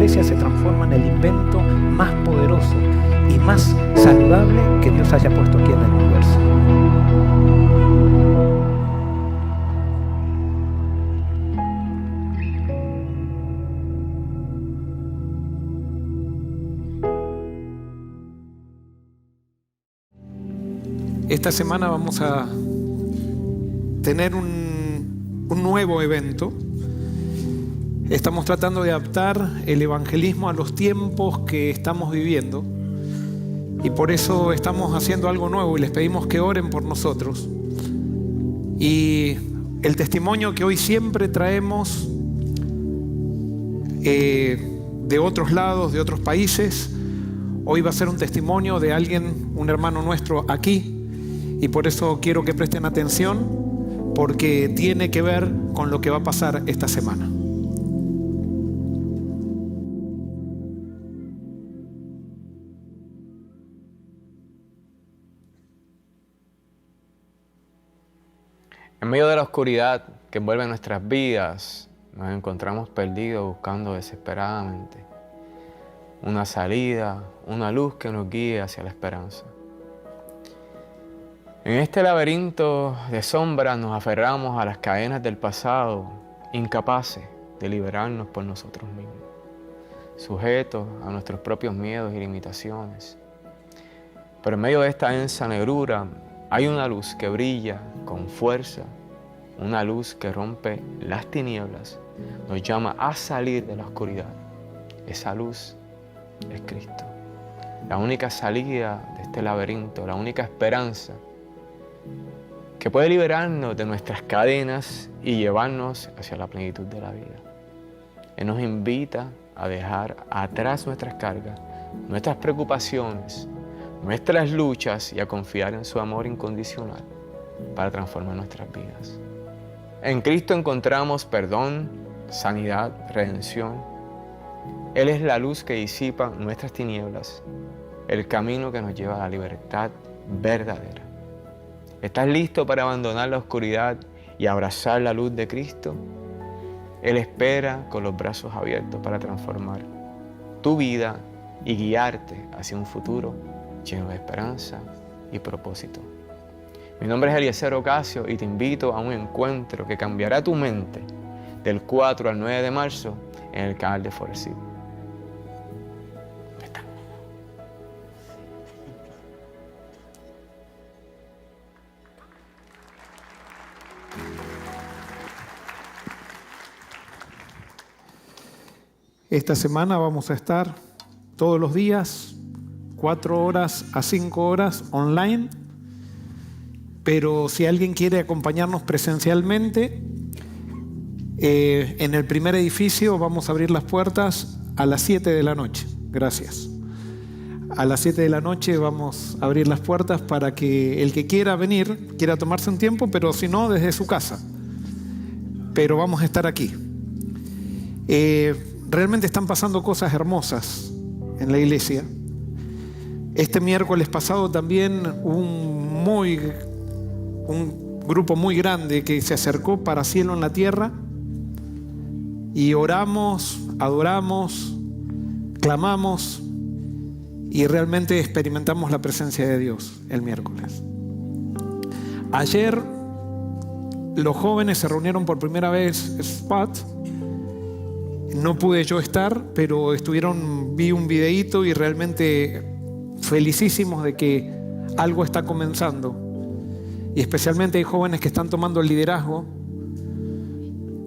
iglesia se transforma en el invento más poderoso y más saludable que Dios haya puesto aquí en el universo. Esta semana vamos a tener un nuevo evento. Estamos tratando de adaptar el evangelismo a los tiempos que estamos viviendo y por eso estamos haciendo algo nuevo y les pedimos que oren por nosotros. Y el testimonio que hoy siempre traemos de otros lados, de otros países, hoy va a ser un testimonio de alguien, un hermano nuestro aquí, y por eso quiero que presten atención porque tiene que ver con lo que va a pasar esta semana. En medio de la oscuridad que envuelve nuestras vidas, nos encontramos perdidos buscando desesperadamente una salida, una luz que nos guíe hacia la esperanza. En este laberinto de sombras nos aferramos a las cadenas del pasado, incapaces de liberarnos por nosotros mismos, sujetos a nuestros propios miedos y limitaciones. Pero en medio de esta densa negrura hay una luz que brilla con fuerza, una luz que rompe las tinieblas, nos llama a salir de la oscuridad. Esa luz es Cristo. La única salida de este laberinto, la única esperanza que puede liberarnos de nuestras cadenas y llevarnos hacia la plenitud de la vida. Él nos invita a dejar atrás nuestras cargas, nuestras preocupaciones, nuestras luchas y a confiar en su amor incondicional para transformar nuestras vidas. En Cristo encontramos perdón, sanidad, redención. Él es la luz que disipa nuestras tinieblas, el camino que nos lleva a la libertad verdadera. ¿Estás listo para abandonar la oscuridad y abrazar la luz de Cristo? Él espera con los brazos abiertos para transformar tu vida y guiarte hacia un futuro lleno de esperanza y propósito. Mi nombre es Eliezer Ocasio y te invito a un encuentro que cambiará tu mente del 4 al 9 de marzo en el canal de Forest. Esta semana vamos a estar todos los días, 4 horas a 5 horas online, pero si alguien quiere acompañarnos presencialmente, en el primer edificio vamos a abrir las puertas a las 7 de la noche. Gracias. A las 7 de la noche vamos a abrir las puertas para que el que quiera venir, quiera tomarse un tiempo, pero si no, desde su casa. Pero vamos a estar aquí. Realmente están pasando cosas hermosas en la iglesia. Este miércoles pasado también un grupo muy grande que se acercó para Cielo en la Tierra y oramos, adoramos, clamamos y realmente experimentamos la presencia de Dios el miércoles. Ayer los jóvenes se reunieron por primera vez Spot. No pude yo estar, pero vi un videíto y realmente felicísimos de que algo está comenzando. Y especialmente hay jóvenes que están tomando el liderazgo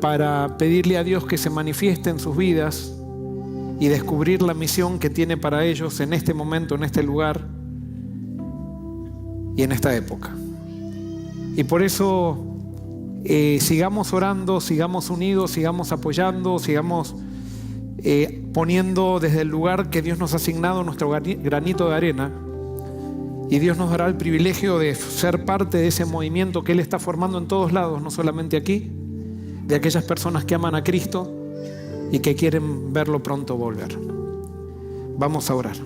para pedirle a Dios que se manifieste en sus vidas y descubrir la misión que tiene para ellos en este momento, en este lugar y en esta época. Y por eso sigamos orando, sigamos unidos, sigamos apoyando, sigamos poniendo desde el lugar que Dios nos ha asignado nuestro granito de arena, y Dios nos dará el privilegio de ser parte de ese movimiento que Él está formando en todos lados, no solamente aquí, de aquellas personas que aman a Cristo y que quieren verlo pronto volver. Vamos a orar.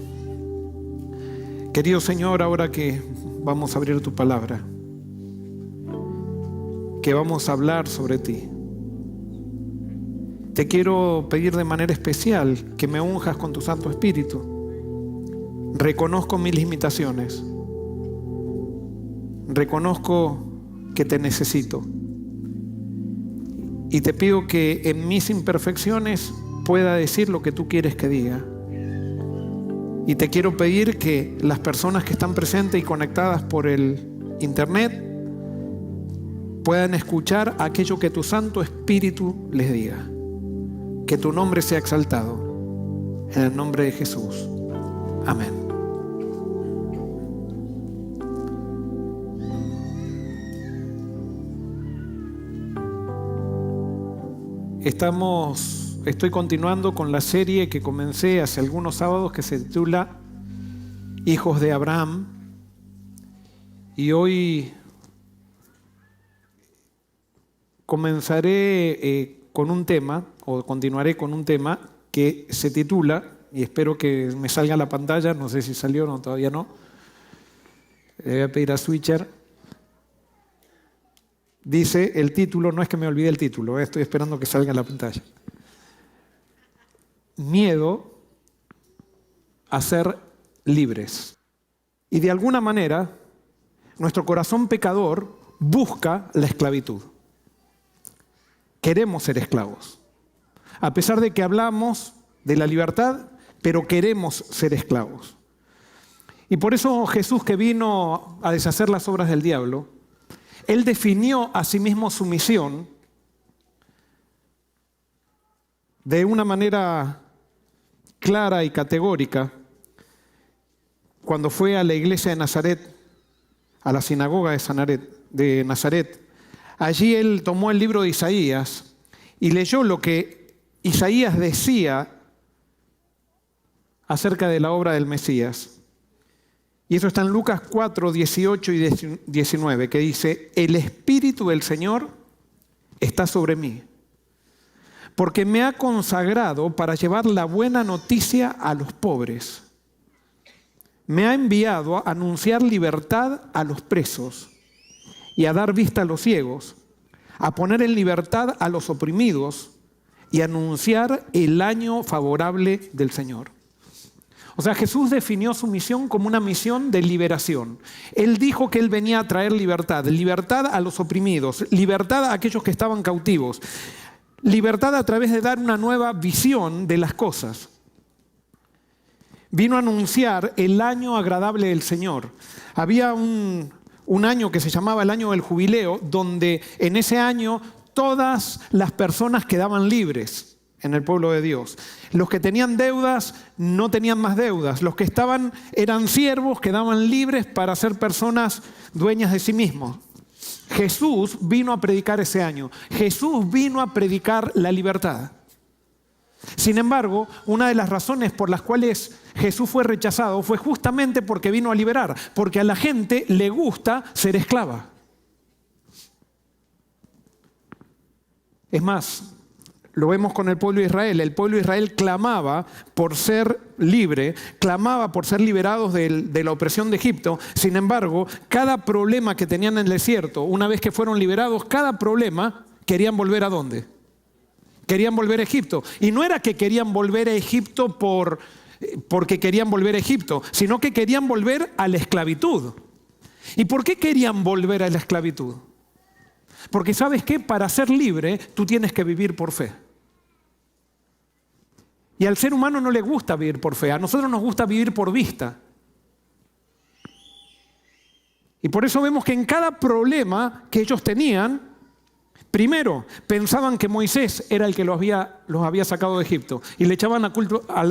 Querido Señor, ahora que vamos a abrir tu palabra, que vamos a hablar sobre ti, te quiero pedir de manera especial que me unjas con tu Santo Espíritu. Reconozco mis limitaciones. Reconozco que te necesito. Y te pido que en mis imperfecciones pueda decir lo que tú quieres que diga. Y te quiero pedir que las personas que están presentes y conectadas por el internet puedan escuchar aquello que tu Santo Espíritu les diga. Que tu nombre sea exaltado. En el nombre de Jesús. Amén. Estoy continuando con la serie que comencé hace algunos sábados que se titula Hijos de Abraham. Y hoy comenzaré con un tema, o continuaré con un tema que se titula, y espero que me salga a la pantalla, no sé si salió o no, todavía no. Le voy a pedir a Switcher. Dice el título, no es que me olvide el título, estoy esperando que salga en la pantalla. Miedo a ser libres. Y de alguna manera, nuestro corazón pecador busca la esclavitud. Queremos ser esclavos. A pesar de que hablamos de la libertad, pero queremos ser esclavos. Y por eso Jesús, que vino a deshacer las obras del diablo, Él definió a sí mismo su misión de una manera clara y categórica cuando fue a la iglesia de Nazaret, a la sinagoga de Nazaret. Allí Él tomó el libro de Isaías y leyó lo que Isaías decía acerca de la obra del Mesías. Y eso está en Lucas 4, 18 y 19, que dice: el Espíritu del Señor está sobre mí, porque me ha consagrado para llevar la buena noticia a los pobres. Me ha enviado a anunciar libertad a los presos y a dar vista a los ciegos, a poner en libertad a los oprimidos y a anunciar el año favorable del Señor. O sea, Jesús definió su misión como una misión de liberación. Él dijo que Él venía a traer libertad, libertad a los oprimidos, libertad a aquellos que estaban cautivos, libertad a través de dar una nueva visión de las cosas. Vino a anunciar el año agradable del Señor. Había un año que se llamaba el año del jubileo, donde en ese año todas las personas quedaban libres en el pueblo de Dios. Los que tenían deudas no tenían más deudas. Los que eran siervos quedaban libres para ser personas dueñas de sí mismos. Jesús vino a predicar ese año. Jesús vino a predicar la libertad. Sin embargo, una de las razones por las cuales Jesús fue rechazado fue justamente porque vino a liberar, porque a la gente le gusta ser esclava. Es más, lo vemos con el pueblo de Israel. El pueblo de Israel clamaba por ser libre, clamaba por ser liberados de la opresión de Egipto. Sin embargo, cada problema que tenían en el desierto, una vez que fueron liberados, cada problema querían volver ¿a dónde? Querían volver a Egipto. Y no era que querían volver a Egipto porque querían volver a Egipto, sino que querían volver a la esclavitud. ¿Y por qué querían volver a la esclavitud? Porque ¿sabes qué? Para ser libre, tú tienes que vivir por fe. Y al ser humano no le gusta vivir por fe. A nosotros nos gusta vivir por vista. Y por eso vemos que en cada problema que ellos tenían, primero pensaban que Moisés era el que los había sacado de Egipto. Y le echaban la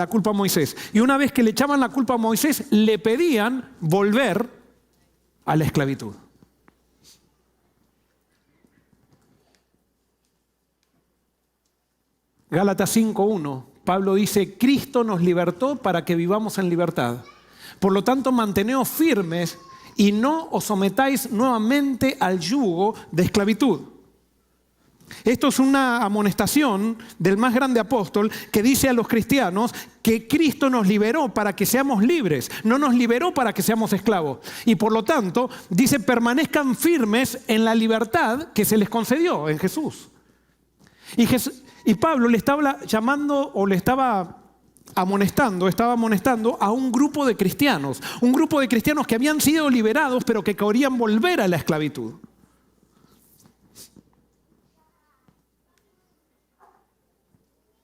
culpa a Moisés. Y una vez que le echaban la culpa a Moisés, le pedían volver a la esclavitud. Gálatas 5:1, Pablo dice: Cristo nos libertó para que vivamos en libertad. Por lo tanto, manteneos firmes y no os sometáis nuevamente al yugo de esclavitud. Esto es una amonestación del más grande apóstol que dice a los cristianos que Cristo nos liberó para que seamos libres, no nos liberó para que seamos esclavos. Y por lo tanto, dice: permanezcan firmes en la libertad que se les concedió en Jesús. Y Y Pablo le estaba llamando o le estaba amonestando a un grupo de cristianos que habían sido liberados pero que querían volver a la esclavitud.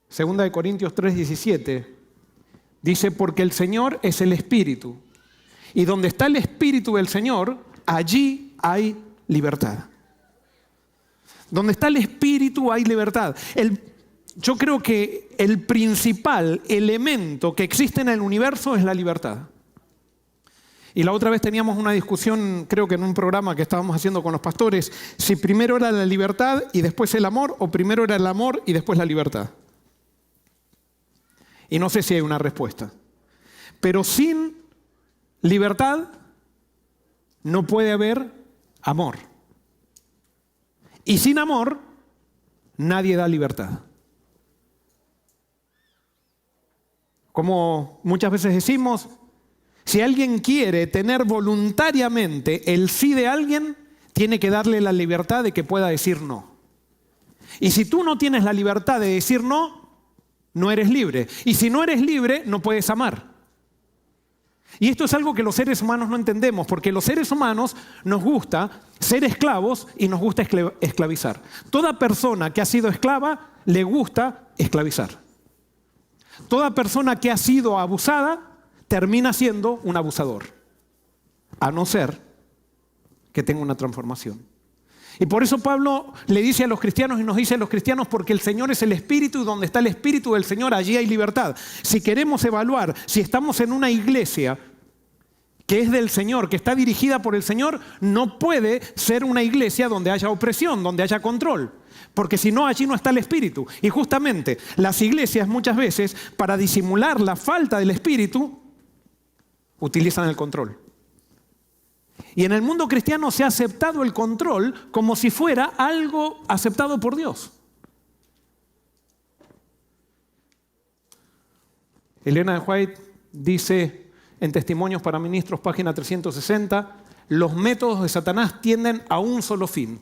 Segunda de Corintios 3:17 dice, porque el Señor es el Espíritu, y donde está el Espíritu del Señor, allí hay libertad. Donde está el Espíritu hay libertad. Yo creo que el principal elemento que existe en el universo es la libertad. Y la otra vez teníamos una discusión, creo que en un programa que estábamos haciendo con los pastores, si primero era la libertad y después el amor, o primero era el amor y después la libertad. Y no sé si hay una respuesta. Pero sin libertad no puede haber amor. Y sin amor nadie da libertad. Como muchas veces decimos, si alguien quiere tener voluntariamente el sí de alguien, tiene que darle la libertad de que pueda decir no. Y si tú no tienes la libertad de decir no, no eres libre. Y si no eres libre, no puedes amar. Y esto es algo que los seres humanos no entendemos, porque los seres humanos nos gusta ser esclavos y nos gusta esclavizar. Toda persona que ha sido esclava le gusta esclavizar. Toda persona que ha sido abusada termina siendo un abusador, a no ser que tenga una transformación. Y por eso Pablo le dice a los cristianos y nos dice a los cristianos, porque el Señor es el Espíritu y donde está el Espíritu del Señor, allí hay libertad. Si queremos evaluar si estamos en una iglesia que es del Señor, que está dirigida por el Señor, no puede ser una iglesia donde haya opresión, donde haya control. Porque si no, allí no está el Espíritu. Y justamente las iglesias muchas veces, para disimular la falta del Espíritu, utilizan el control. Y en el mundo cristiano se ha aceptado el control como si fuera algo aceptado por Dios. Elena de White dice en Testimonios para Ministros, página 360, los métodos de Satanás tienden a un solo fin: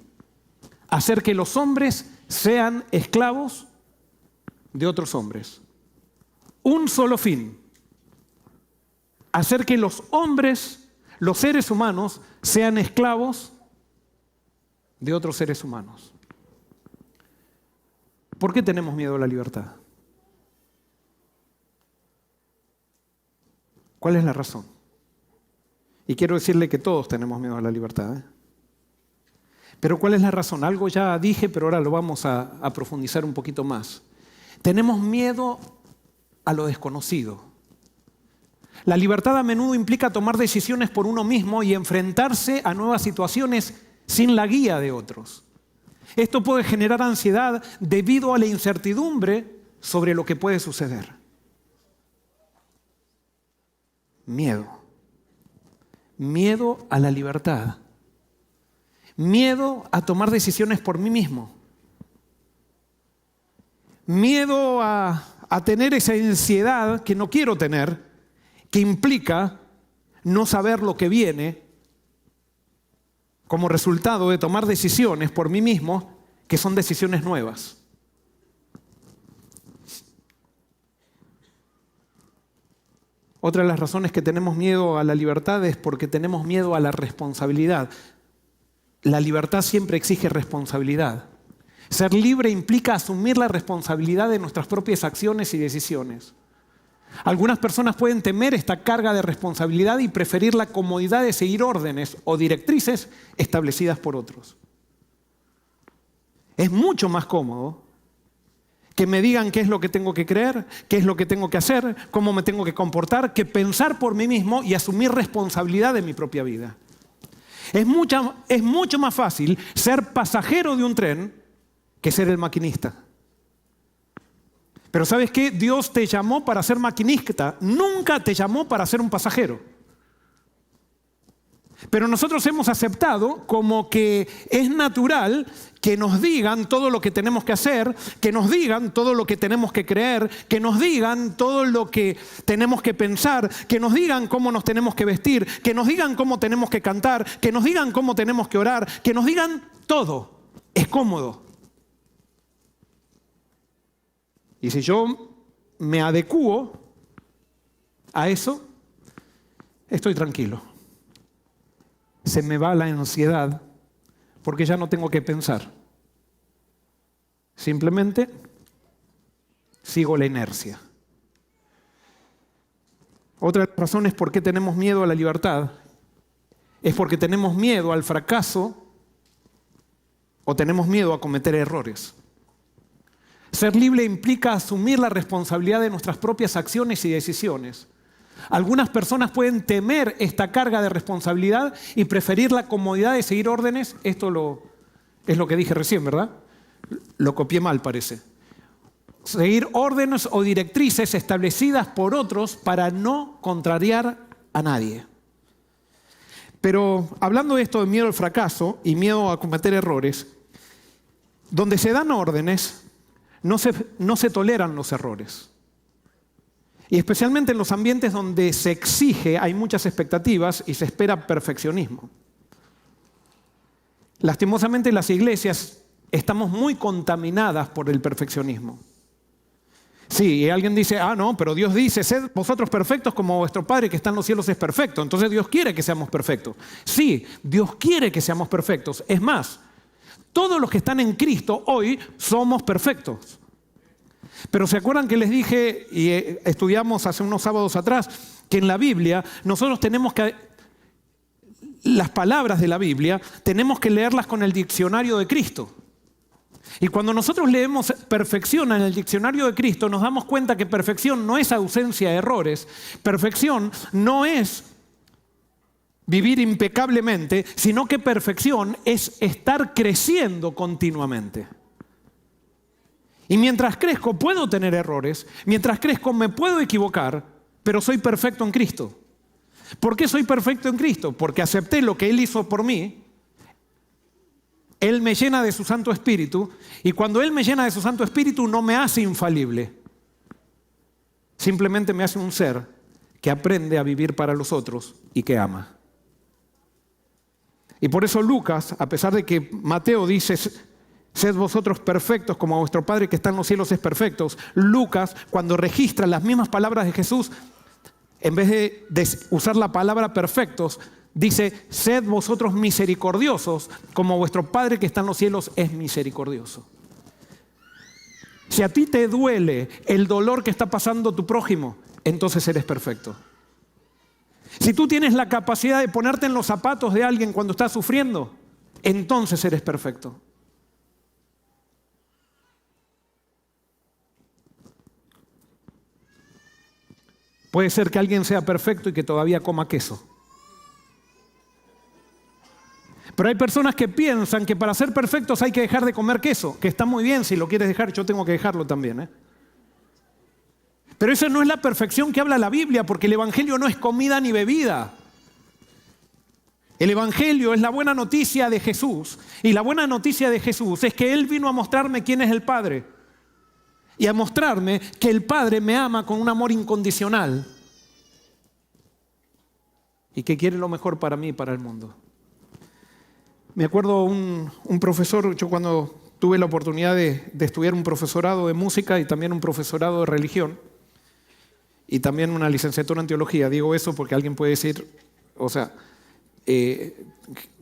hacer que los hombres sean esclavos de otros hombres. Un solo fin: hacer que los hombres, los seres humanos, sean esclavos de otros seres humanos. ¿Por qué tenemos miedo a la libertad? ¿Cuál es la razón? Y quiero decirle que todos tenemos miedo a la libertad, Pero ¿cuál es la razón? Algo ya dije, pero ahora lo vamos a profundizar un poquito más. Tenemos miedo a lo desconocido. La libertad a menudo implica tomar decisiones por uno mismo y enfrentarse a nuevas situaciones sin la guía de otros. Esto puede generar ansiedad debido a la incertidumbre sobre lo que puede suceder. Miedo. Miedo a la libertad. Miedo a tomar decisiones por mí mismo. Miedo a tener esa ansiedad que no quiero tener, que implica no saber lo que viene como resultado de tomar decisiones por mí mismo, que son decisiones nuevas. Otra de las razones que tenemos miedo a la libertad es porque tenemos miedo a la responsabilidad. La libertad siempre exige responsabilidad. Ser libre implica asumir la responsabilidad de nuestras propias acciones y decisiones. Algunas personas pueden temer esta carga de responsabilidad y preferir la comodidad de seguir órdenes o directrices establecidas por otros. Es mucho más cómodo que me digan qué es lo que tengo que creer, qué es lo que tengo que hacer, cómo me tengo que comportar, que pensar por mí mismo y asumir responsabilidad de mi propia vida. Es mucho más fácil ser pasajero de un tren que ser el maquinista. Pero ¿sabes qué? Dios te llamó para ser maquinista, nunca te llamó para ser un pasajero. Pero nosotros hemos aceptado como que es natural que nos digan todo lo que tenemos que hacer, que nos digan todo lo que tenemos que creer, que nos digan todo lo que tenemos que pensar, que nos digan cómo nos tenemos que vestir, que nos digan cómo tenemos que cantar, que nos digan cómo tenemos que orar, que nos digan todo. Es cómodo. Y si yo me adecuo a eso, estoy tranquilo. Se me va la ansiedad porque ya no tengo que pensar. Simplemente sigo la inercia. Otra de las razones por qué tenemos miedo a la libertad es porque tenemos miedo al fracaso o tenemos miedo a cometer errores. Ser libre implica asumir la responsabilidad de nuestras propias acciones y decisiones. Algunas personas pueden temer esta carga de responsabilidad y preferir la comodidad de seguir órdenes. Esto es lo que dije recién, ¿verdad? Lo copié mal, parece. Seguir órdenes o directrices establecidas por otros para no contrariar a nadie. Pero hablando de esto de miedo al fracaso y miedo a cometer errores, donde se dan órdenes, no se toleran los errores. Y especialmente en los ambientes donde se exige, hay muchas expectativas y se espera perfeccionismo. Lastimosamente, las iglesias estamos muy contaminadas por el perfeccionismo. Sí, y alguien dice, no, pero Dios dice, sed vosotros perfectos como vuestro Padre que está en los cielos es perfecto. Entonces Dios quiere que seamos perfectos. Sí, Dios quiere que seamos perfectos. Es más, todos los que están en Cristo hoy somos perfectos. Pero ¿se acuerdan que les dije, y estudiamos hace unos sábados atrás, que en la Biblia nosotros tenemos que, las palabras de la Biblia, tenemos que leerlas con el diccionario de Cristo? Y cuando nosotros leemos perfección en el diccionario de Cristo, nos damos cuenta que perfección no es ausencia de errores, perfección no es vivir impecablemente, sino que perfección es estar creciendo continuamente. Y mientras crezco puedo tener errores, mientras crezco me puedo equivocar, pero soy perfecto en Cristo. ¿Por qué soy perfecto en Cristo? Porque acepté lo que Él hizo por mí. Él me llena de su Santo Espíritu, y cuando Él me llena de su Santo Espíritu no me hace infalible. Simplemente me hace un ser que aprende a vivir para los otros y que ama. Y por eso Lucas, a pesar de que Mateo dice, sed vosotros perfectos como vuestro Padre que está en los cielos es perfecto, Lucas, cuando registra las mismas palabras de Jesús, en vez de usar la palabra perfectos, dice, sed vosotros misericordiosos, como vuestro Padre que está en los cielos es misericordioso. Si a ti te duele el dolor que está pasando tu prójimo, entonces eres perfecto. Si tú tienes la capacidad de ponerte en los zapatos de alguien cuando está sufriendo, entonces eres perfecto. Puede ser que alguien sea perfecto y que todavía coma queso. Pero hay personas que piensan que para ser perfectos hay que dejar de comer queso, que está muy bien, si lo quieres dejar, yo tengo que dejarlo también. Pero esa no es la perfección que habla la Biblia, porque el Evangelio no es comida ni bebida. El Evangelio es la buena noticia de Jesús, y la buena noticia de Jesús es que Él vino a mostrarme quién es el Padre, y a mostrarme que el Padre me ama con un amor incondicional, y que quiere lo mejor para mí y para el mundo. Me acuerdo un profesor, yo cuando tuve la oportunidad de estudiar un profesorado de música y también un profesorado de religión y también una licenciatura en teología, digo eso porque alguien puede decir,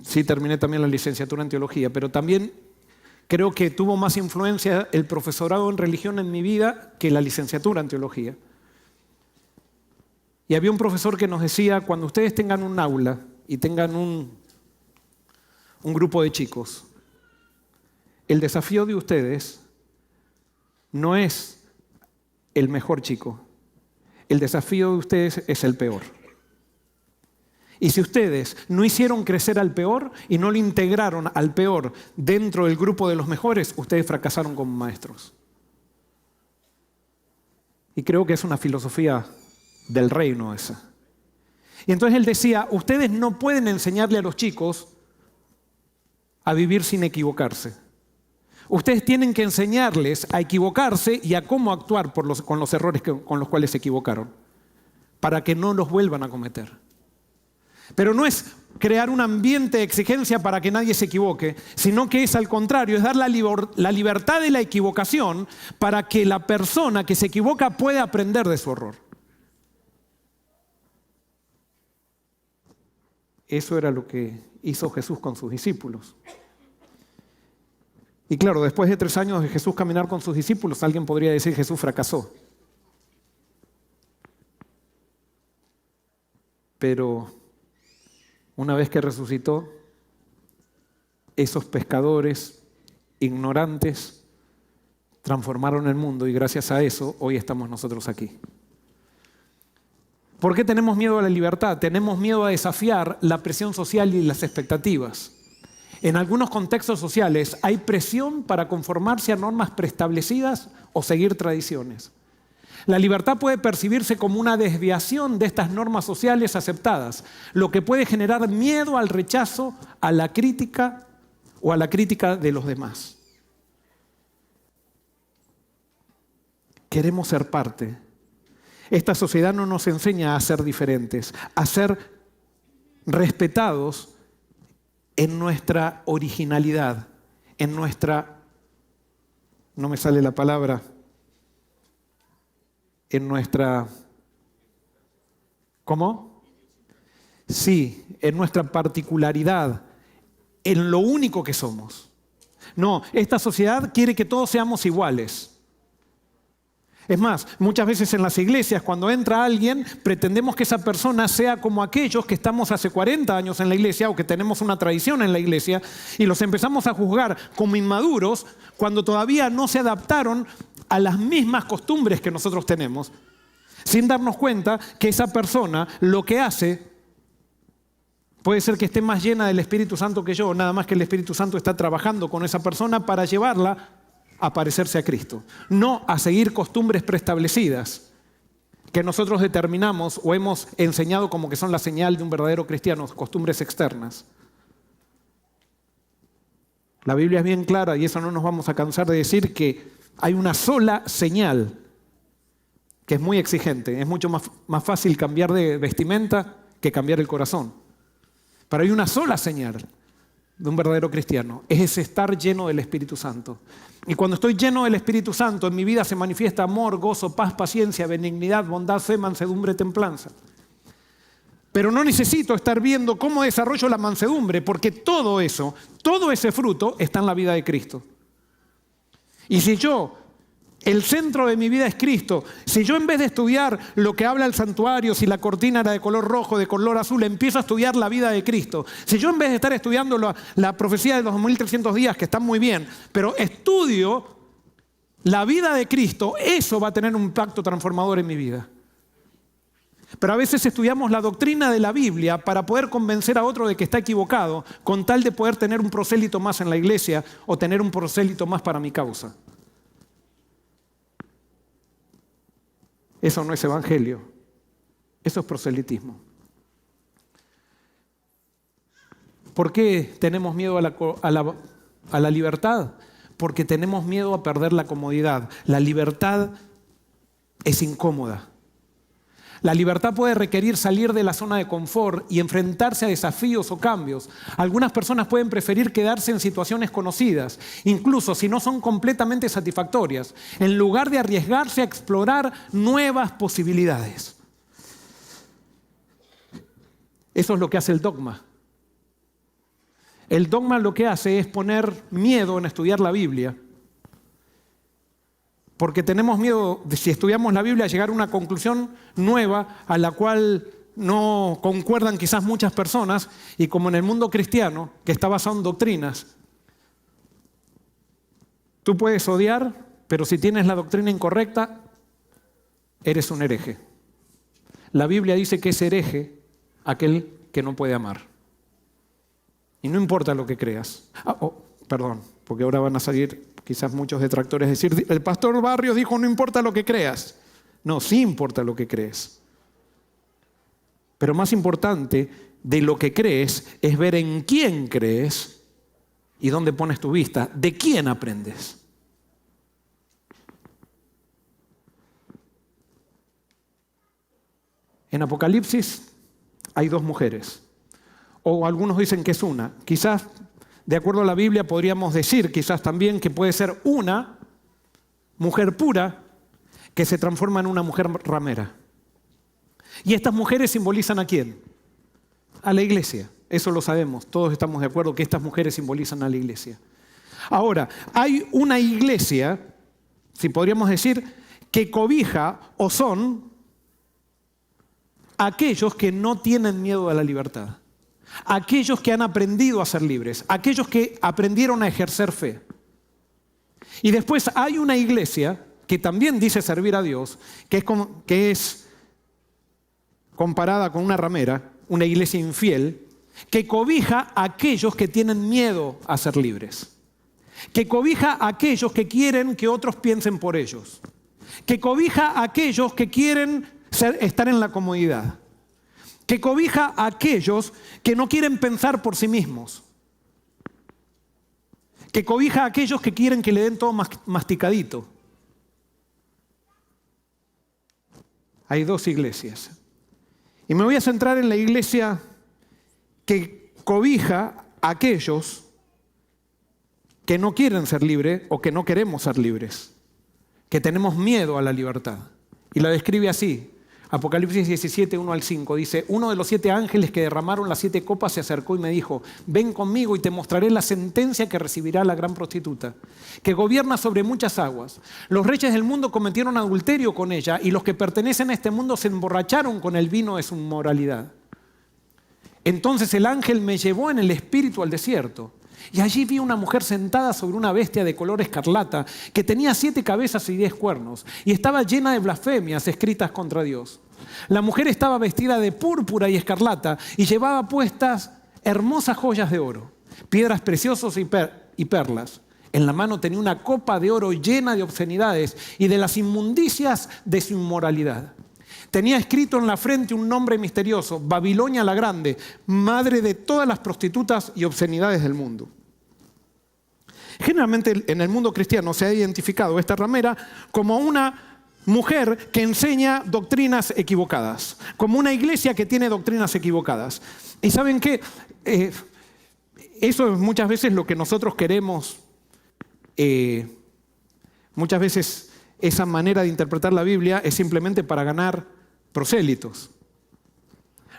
sí terminé también la licenciatura en teología, pero también creo que tuvo más influencia el profesorado en religión en mi vida que la licenciatura en teología. Y había un profesor que nos decía, cuando ustedes tengan un aula y tengan un grupo de chicos, el desafío de ustedes no es el mejor chico, el desafío de ustedes es el peor. Y si ustedes no hicieron crecer al peor y no lo integraron al peor dentro del grupo de los mejores, ustedes fracasaron como maestros. Y creo que es una filosofía del reino esa. Y entonces él decía, ustedes no pueden enseñarle a los chicos a vivir sin equivocarse. Ustedes tienen que enseñarles a equivocarse y a cómo actuar con los errores con los cuales se equivocaron, para que no los vuelvan a cometer. Pero no es crear un ambiente de exigencia para que nadie se equivoque, sino que es al contrario, es dar la libertad de la equivocación para que la persona que se equivoca pueda aprender de su error. Eso era lo que hizo Jesús con sus discípulos. Y claro, después de 3 años de Jesús caminar con sus discípulos, alguien podría decir que Jesús fracasó. Pero una vez que resucitó, esos pescadores ignorantes transformaron el mundo y gracias a eso hoy estamos nosotros aquí. ¿Por qué tenemos miedo a la libertad? Tenemos miedo a desafiar la presión social y las expectativas. En algunos contextos sociales hay presión para conformarse a normas preestablecidas o seguir tradiciones. La libertad puede percibirse como una desviación de estas normas sociales aceptadas, lo que puede generar miedo al rechazo, a la crítica o a la crítica de los demás. Queremos ser parte. Esta sociedad no nos enseña a ser diferentes, a ser respetados en nuestra originalidad, en nuestra, no me sale la palabra, en nuestra, ¿cómo? Sí, en nuestra particularidad, en lo único que somos. No, esta sociedad quiere que todos seamos iguales. Es más, muchas veces en las iglesias, cuando entra alguien, pretendemos que esa persona sea como aquellos que estamos hace 40 años en la iglesia o que tenemos una tradición en la iglesia y los empezamos a juzgar como inmaduros cuando todavía no se adaptaron a las mismas costumbres que nosotros tenemos, sin darnos cuenta que esa persona lo que hace puede ser que esté más llena del Espíritu Santo que yo, nada más que el Espíritu Santo está trabajando con esa persona para llevarla a parecerse a Cristo, no a seguir costumbres preestablecidas que nosotros determinamos o hemos enseñado como que son la señal de un verdadero cristiano, costumbres externas. La Biblia es bien clara y eso no nos vamos a cansar de decir que hay una sola señal que es muy exigente. Es mucho más fácil cambiar de vestimenta que cambiar el corazón. Pero hay una sola señal de un verdadero cristiano, es estar lleno del Espíritu Santo. Y cuando estoy lleno del Espíritu Santo, en mi vida se manifiesta amor, gozo, paz, paciencia, benignidad, bondad, fe, mansedumbre, templanza. Pero no necesito estar viendo cómo desarrollo la mansedumbre, porque todo eso, todo ese fruto está en la vida de Cristo. Y si el centro de mi vida es Cristo, si yo en vez de estudiar lo que habla el santuario, si la cortina era de color rojo, de color azul, empiezo a estudiar la vida de Cristo, si yo en vez de estar estudiando la profecía de los 2300 días, que están muy bien, pero estudio la vida de Cristo, eso va a tener un impacto transformador en mi vida. Pero a veces estudiamos la doctrina de la Biblia para poder convencer a otro de que está equivocado, con tal de poder tener un prosélito más en la iglesia o tener un prosélito más para mi causa. Eso no es evangelio, eso es proselitismo. ¿Por qué tenemos miedo a la libertad? Porque tenemos miedo a perder la comodidad. La libertad es incómoda. La libertad puede requerir salir de la zona de confort y enfrentarse a desafíos o cambios. Algunas personas pueden preferir quedarse en situaciones conocidas, incluso si no son completamente satisfactorias, en lugar de arriesgarse a explorar nuevas posibilidades. Eso es lo que hace el dogma. El dogma lo que hace es poner miedo en estudiar la Biblia. Porque tenemos miedo, de, si estudiamos la Biblia, a llegar a una conclusión nueva a la cual no concuerdan quizás muchas personas, y como en el mundo cristiano, que está basado en doctrinas, tú puedes odiar, pero si tienes la doctrina incorrecta, eres un hereje. La Biblia dice que es hereje aquel que no puede amar. Y no importa lo que creas. Perdón, porque ahora van a salir quizás muchos detractores decir, el pastor Barrios dijo no importa lo que creas. No, sí importa lo que crees. Pero más importante de lo que crees es ver en quién crees y dónde pones tu vista, de quién aprendes. En Apocalipsis hay 2 mujeres. o algunos dicen que es una. Quizás, de acuerdo a la Biblia, podríamos decir quizás también que puede ser una mujer pura que se transforma en una mujer ramera. Y estas mujeres simbolizan ¿a quién? A la iglesia. Eso lo sabemos. Todos estamos de acuerdo que estas mujeres simbolizan a la iglesia. Ahora, hay una iglesia, si podríamos decir, que cobija o son aquellos que no tienen miedo a la libertad. Aquellos que han aprendido a ser libres. Aquellos que aprendieron a ejercer fe. Y después hay una iglesia que también dice servir a Dios, que es comparada con una ramera, una iglesia infiel, que cobija a aquellos que tienen miedo a ser libres, que cobija a aquellos que quieren que otros piensen por ellos, que cobija a aquellos que quieren estar en la comodidad, que cobija a aquellos que no quieren pensar por sí mismos, que cobija a aquellos que quieren que le den todo masticadito. Hay dos iglesias. Y me voy a centrar en la iglesia que cobija a aquellos que no quieren ser libres o que no queremos ser libres, que tenemos miedo a la libertad. Y la describe así. Apocalipsis 17, 1 al 5, dice: uno de los 7 ángeles que derramaron las 7 copas se acercó y me dijo: ven conmigo y te mostraré la sentencia que recibirá la gran prostituta, que gobierna sobre muchas aguas. Los reyes del mundo cometieron adulterio con ella, y los que pertenecen a este mundo se emborracharon con el vino de su inmoralidad. Entonces el ángel me llevó en el espíritu al desierto, y allí vi una mujer sentada sobre una bestia de color escarlata, que tenía 7 cabezas y 10 cuernos, y estaba llena de blasfemias escritas contra Dios. La mujer estaba vestida de púrpura y escarlata, y llevaba puestas hermosas joyas de oro, piedras preciosas y perlas. En la mano tenía una copa de oro llena de obscenidades y de las inmundicias de su inmoralidad. Tenía escrito en la frente un nombre misterioso: Babilonia la Grande, madre de todas las prostitutas y obscenidades del mundo. Generalmente en el mundo cristiano se ha identificado esta ramera como una mujer que enseña doctrinas equivocadas, como una iglesia que tiene doctrinas equivocadas. ¿Y saben qué? Eso es muchas veces lo que nosotros queremos. Muchas veces esa manera de interpretar la Biblia es simplemente para ganar prosélitos.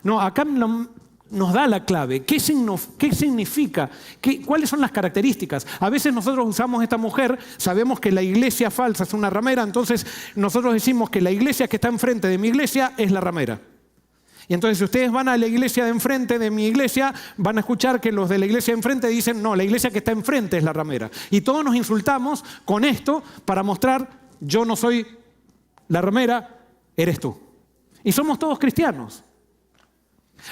No, acá nos da la clave. ¿Qué significa? ¿Cuáles son las características? A veces nosotros usamos esta mujer, sabemos que la iglesia falsa es una ramera, entonces nosotros decimos que la iglesia que está enfrente de mi iglesia es la ramera. Y entonces si ustedes van a la iglesia de enfrente de mi iglesia, van a escuchar que los de la iglesia de enfrente dicen: no, la iglesia que está enfrente es la ramera. Y todos nos insultamos con esto para mostrar: yo no soy la ramera, eres tú. Y somos todos cristianos.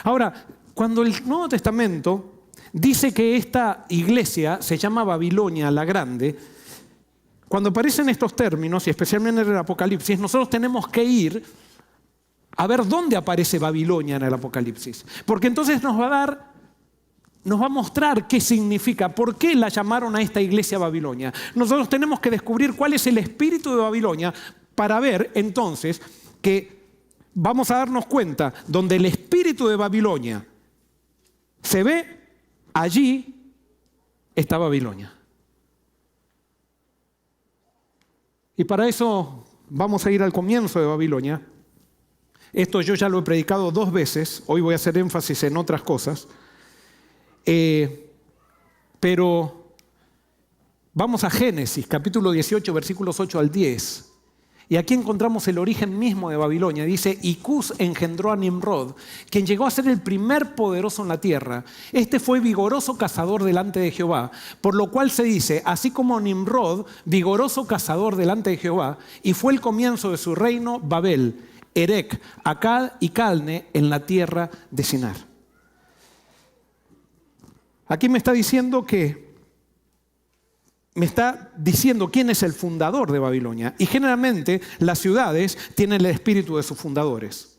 Ahora, cuando el Nuevo Testamento dice que esta iglesia se llama Babilonia la Grande, cuando aparecen estos términos, y especialmente en el Apocalipsis, nosotros tenemos que ir a ver dónde aparece Babilonia en el Apocalipsis. Porque entonces nos va a mostrar qué significa, por qué la llamaron a esta iglesia Babilonia. Nosotros tenemos que descubrir cuál es el espíritu de Babilonia para ver entonces que vamos a darnos cuenta, donde el espíritu de Babilonia se ve, allí está Babilonia. Y para eso vamos a ir al comienzo de Babilonia. Esto yo ya lo he predicado 2 veces, hoy voy a hacer énfasis en otras cosas. Pero vamos a Génesis, capítulo 18, versículos 8 al 10. Y aquí encontramos el origen mismo de Babilonia. Dice: y Cus engendró a Nimrod, quien llegó a ser el primer poderoso en la tierra. Este fue vigoroso cazador delante de Jehová, por lo cual se dice: así como Nimrod, vigoroso cazador delante de Jehová, y fue el comienzo de su reino Babel, Erec, Accad y Calne en la tierra de Sinar. Aquí me está diciendo quién es el fundador de Babilonia. Y generalmente las ciudades tienen el espíritu de sus fundadores.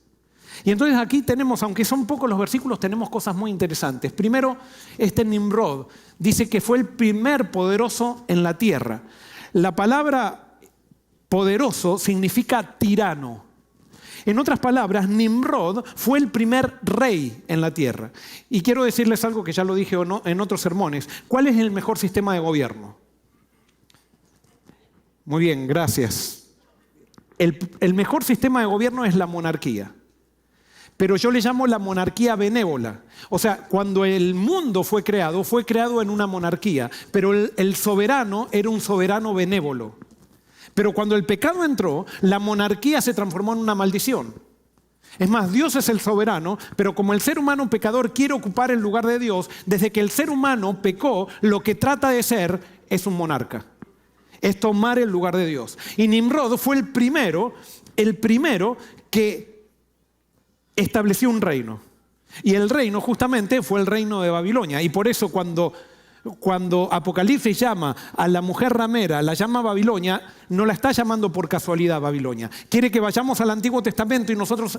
Y entonces aquí tenemos, aunque son pocos los versículos, tenemos cosas muy interesantes. Primero, Nimrod dice que fue el primer poderoso en la tierra. La palabra poderoso significa tirano. En otras palabras, Nimrod fue el primer rey en la tierra. Y quiero decirles algo que ya lo dije en otros sermones. ¿Cuál es el mejor sistema de gobierno? Muy bien, gracias. El mejor sistema de gobierno es la monarquía. Pero yo le llamo la monarquía benévola. O sea, cuando el mundo fue creado en una monarquía. Pero el soberano era un soberano benévolo. Pero cuando el pecado entró, la monarquía se transformó en una maldición. Es más, Dios es el soberano, pero como el ser humano pecador quiere ocupar el lugar de Dios, desde que el ser humano pecó, lo que trata de ser es un monarca. Es tomar el lugar de Dios. Y Nimrod fue el primero que estableció un reino. Y el reino justamente fue el reino de Babilonia. Y por eso cuando Apocalipsis llama a la mujer ramera, la llama Babilonia, no la está llamando por casualidad Babilonia. Quiere que vayamos al Antiguo Testamento y nosotros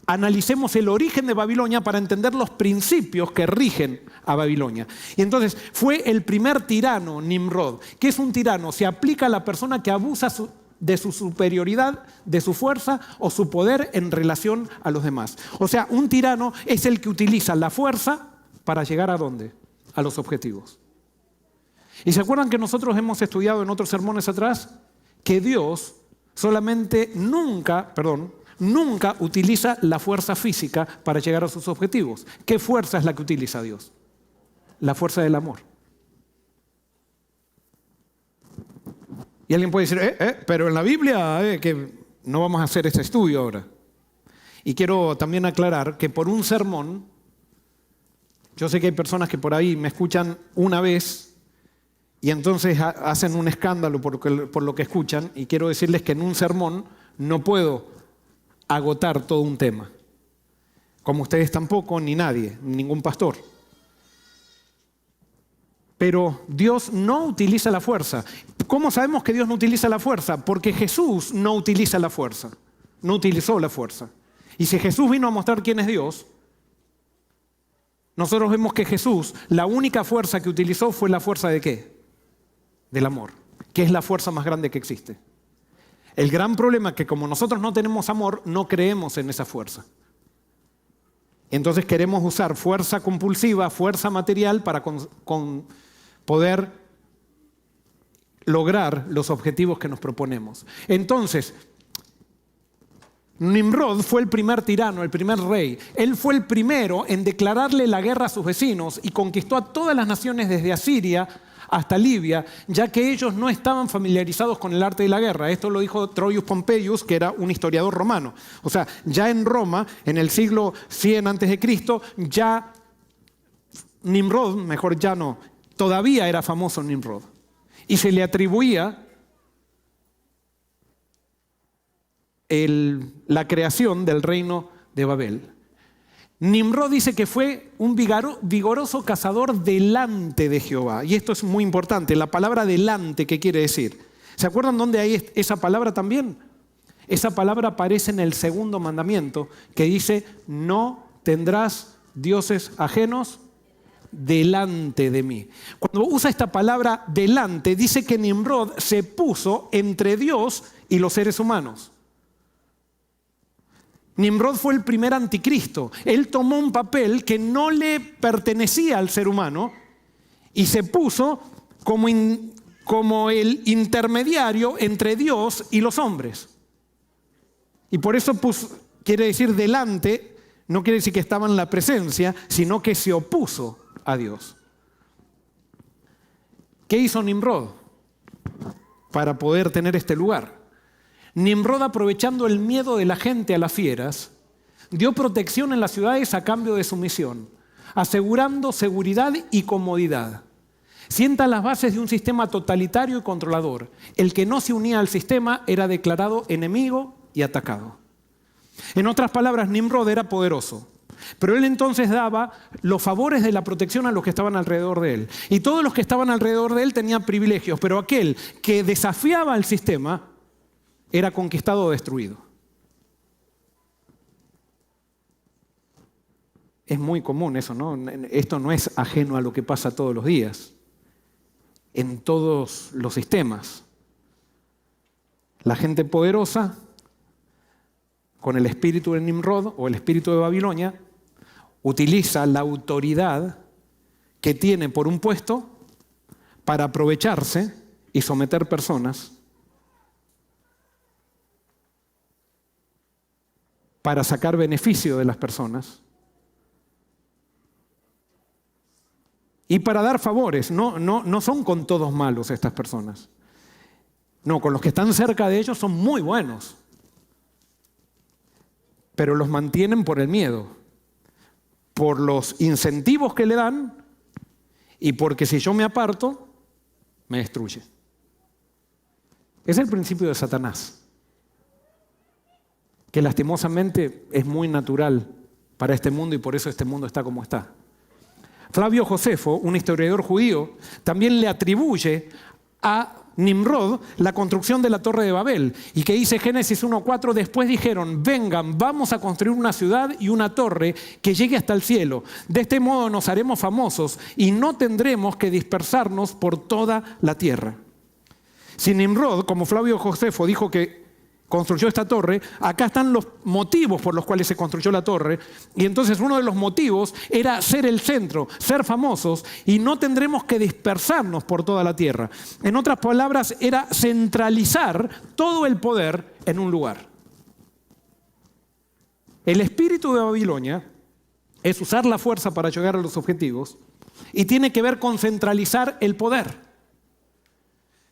analicemos el origen de Babilonia para entender los principios que rigen a Babilonia. Y entonces fue el primer tirano, Nimrod. ¿Qué es un tirano? Se aplica a la persona que abusa de su superioridad, de su fuerza o su poder en relación a los demás. O sea, un tirano es el que utiliza la fuerza para llegar ¿a dónde? A los objetivos. ¿Y se acuerdan que nosotros hemos estudiado en otros sermones atrás que Dios nunca utiliza la fuerza física para llegar a sus objetivos? ¿Qué fuerza es la que utiliza Dios? La fuerza del amor. Y alguien puede decir, pero en la Biblia que no vamos a hacer este estudio ahora. Y quiero también aclarar que por un sermón, yo sé que hay personas que por ahí me escuchan una vez y entonces hacen un escándalo por lo que escuchan, y quiero decirles que en un sermón no puedo agotar todo un tema, como ustedes tampoco, ni nadie, ningún pastor. Pero Dios no utiliza la fuerza. ¿Cómo sabemos que Dios no utiliza la fuerza? Porque Jesús no utiliza la fuerza, no utilizó la fuerza. Y si Jesús vino a mostrar quién es Dios, nosotros vemos que Jesús, la única fuerza que utilizó fue la fuerza ¿de qué? Del amor, que es la fuerza más grande que existe. El gran problema es que como nosotros no tenemos amor, no creemos en esa fuerza. Entonces queremos usar fuerza compulsiva, fuerza material para poder lograr los objetivos que nos proponemos. Entonces, Nimrod fue el primer tirano, el primer rey. Él fue el primero en declararle la guerra a sus vecinos y conquistó a todas las naciones desde Asiria hasta Libia, ya que ellos no estaban familiarizados con el arte de la guerra. Esto lo dijo Troilus Pompeius, que era un historiador romano. O sea, ya en Roma, en el siglo 100 a.C., ya Nimrod, todavía era famoso Nimrod. Y se le atribuía la creación del reino de Babel. Nimrod dice que fue un vigoroso cazador delante de Jehová. Y esto es muy importante, la palabra delante, ¿qué quiere decir? ¿Se acuerdan dónde hay esa palabra también? Esa palabra aparece en el segundo mandamiento, que dice, no tendrás dioses ajenos delante de mí. Cuando usa esta palabra delante, dice que Nimrod se puso entre Dios y los seres humanos. Nimrod fue el primer anticristo. Él tomó un papel que no le pertenecía al ser humano y se puso como el intermediario entre Dios y los hombres. Y por eso quiere decir delante, no quiere decir que estaba en la presencia, sino que se opuso a Dios. ¿Qué hizo Nimrod para poder tener este lugar? Nimrod, aprovechando el miedo de la gente a las fieras, dio protección en las ciudades a cambio de sumisión, asegurando seguridad y comodidad. Sienta las bases de un sistema totalitario y controlador. El que no se unía al sistema era declarado enemigo y atacado. En otras palabras, Nimrod era poderoso, pero él entonces daba los favores de la protección a los que estaban alrededor de él. Y todos los que estaban alrededor de él tenían privilegios, pero aquel que desafiaba al sistema era conquistado o destruido. Es muy común eso, ¿no? Esto no es ajeno a lo que pasa todos los días, en todos los sistemas. La gente poderosa con el espíritu de Nimrod o el espíritu de Babilonia, utiliza la autoridad que tiene por un puesto para aprovecharse y someter personas, para sacar beneficio de las personas y para dar favores. No son con todos malos estas personas. No, con los que están cerca de ellos son muy buenos, pero los mantienen por el miedo, por los incentivos que le dan y porque si yo me aparto, me destruye. Es el principio de Satanás, que lastimosamente es muy natural para este mundo y por eso este mundo está como está. Flavio Josefo, un historiador judío, también le atribuye a Nimrod la construcción de la Torre de Babel, y que dice Génesis 1:4, después dijeron, vengan, vamos a construir una ciudad y una torre que llegue hasta el cielo. De este modo nos haremos famosos y no tendremos que dispersarnos por toda la tierra. Si Nimrod, como Flavio Josefo dijo que construyó esta torre, acá están los motivos por los cuales se construyó la torre, y entonces uno de los motivos era ser el centro, ser famosos, y no tendremos que dispersarnos por toda la tierra. En otras palabras, era centralizar todo el poder en un lugar. El espíritu de Babilonia es usar la fuerza para llegar a los objetivos y tiene que ver con centralizar el poder.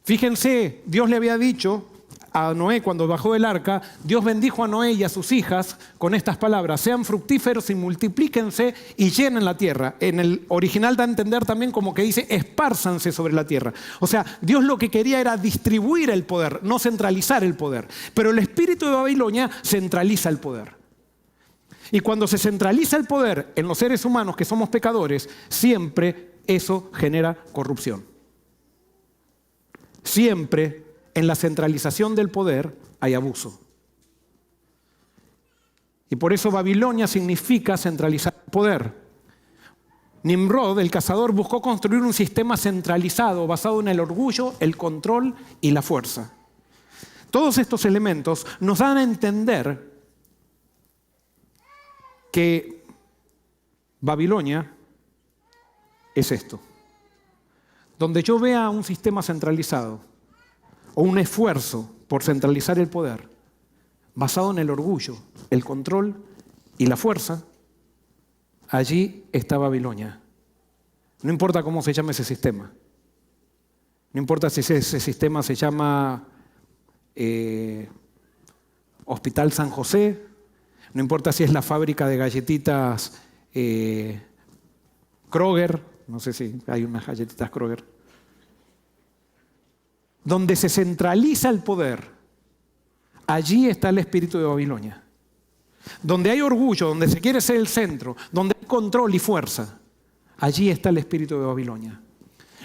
Fíjense, Dios le había dicho a Noé cuando bajó del arca, Dios bendijo a Noé y a sus hijas con estas palabras: sean fructíferos y multiplíquense y llenen la tierra. En el original da a entender también como que dice espárzanse sobre la tierra. O sea, Dios lo que quería era distribuir el poder, no centralizar el poder. Pero el espíritu de Babilonia centraliza el poder. Y cuando se centraliza el poder en los seres humanos que somos pecadores, siempre eso genera corrupción. Siempre en la centralización del poder hay abuso. Y por eso Babilonia significa centralizar el poder. Nimrod, el cazador, buscó construir un sistema centralizado basado en el orgullo, el control y la fuerza. Todos estos elementos nos dan a entender que Babilonia es esto. Donde yo vea un sistema centralizado o un esfuerzo por centralizar el poder basado en el orgullo, el control y la fuerza, allí está Babilonia. No importa cómo se llame ese sistema. No importa si ese sistema se llama Hospital San José, no importa si es la fábrica de galletitas Kroger, no sé si hay unas galletitas Kroger. Donde se centraliza el poder, allí está el espíritu de Babilonia. Donde hay orgullo, donde se quiere ser el centro, donde hay control y fuerza, allí está el espíritu de Babilonia.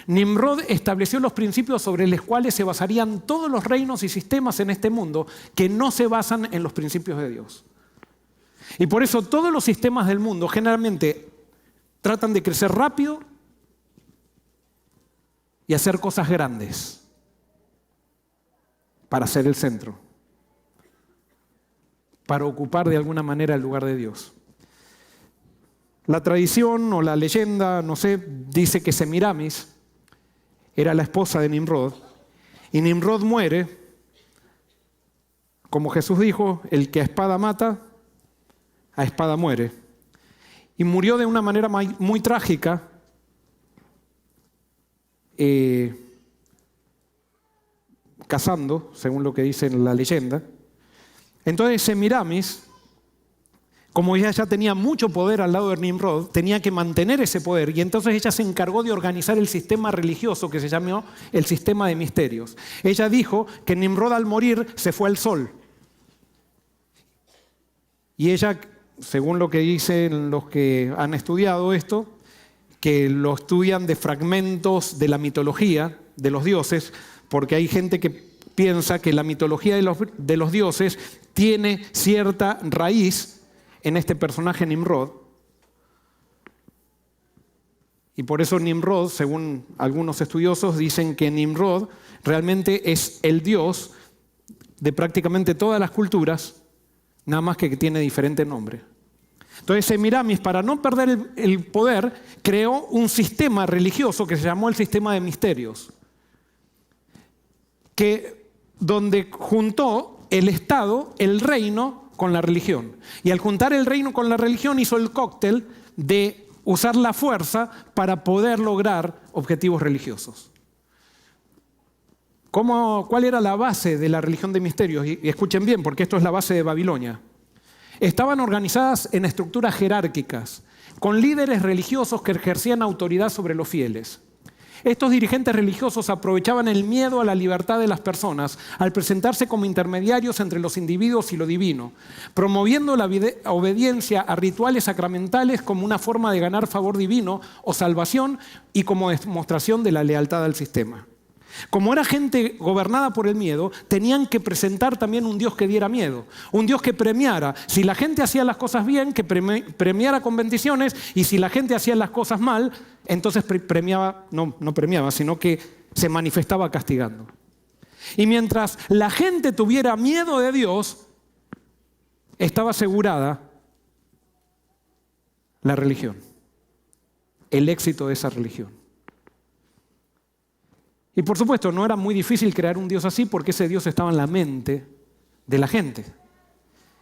Nimrod estableció los principios sobre los cuales se basarían todos los reinos y sistemas en este mundo que no se basan en los principios de Dios. Y por eso todos los sistemas del mundo generalmente tratan de crecer rápido y hacer cosas grandes para ser el centro, para ocupar de alguna manera el lugar de Dios. La tradición o la leyenda, no sé, dice que Semiramis era la esposa de Nimrod, y Nimrod muere, como Jesús dijo, el que a espada mata, a espada muere. Y murió de una manera muy trágica, cazando, según lo que dice en la leyenda. Entonces Semiramis, como ella ya tenía mucho poder al lado de Nimrod, tenía que mantener ese poder, y entonces ella se encargó de organizar el sistema religioso que se llamó el sistema de misterios. Ella dijo que Nimrod al morir se fue al sol. Y ella, según lo que dicen los que han estudiado esto, que lo estudian de fragmentos de la mitología de los dioses, porque hay gente que piensa que la mitología de los dioses tiene cierta raíz en este personaje Nimrod. Y por eso Nimrod, según algunos estudiosos, dicen que Nimrod realmente es el dios de prácticamente todas las culturas, nada más que tiene diferente nombre. Entonces Semiramis, para no perder el poder, creó un sistema religioso que se llamó el sistema de misterios, donde juntó el Estado, el reino, con la religión. Y al juntar el reino con la religión hizo el cóctel de usar la fuerza para poder lograr objetivos religiosos. ¿Cuál era la base de la religión de misterios? Y escuchen bien, porque esto es la base de Babilonia. Estaban organizadas en estructuras jerárquicas, con líderes religiosos que ejercían autoridad sobre los fieles. Estos dirigentes religiosos aprovechaban el miedo a la libertad de las personas al presentarse como intermediarios entre los individuos y lo divino, promoviendo la obediencia a rituales sacramentales como una forma de ganar favor divino o salvación y como demostración de la lealtad al sistema. Como era gente gobernada por el miedo, tenían que presentar también un Dios que diera miedo, un Dios que premiara. Si la gente hacía las cosas bien, que premiara con bendiciones, y si la gente hacía las cosas mal, entonces no premiaba, sino que se manifestaba castigando. Y mientras la gente tuviera miedo de Dios, estaba asegurada la religión, el éxito de esa religión. Y por supuesto, no era muy difícil crear un Dios así porque ese Dios estaba en la mente de la gente.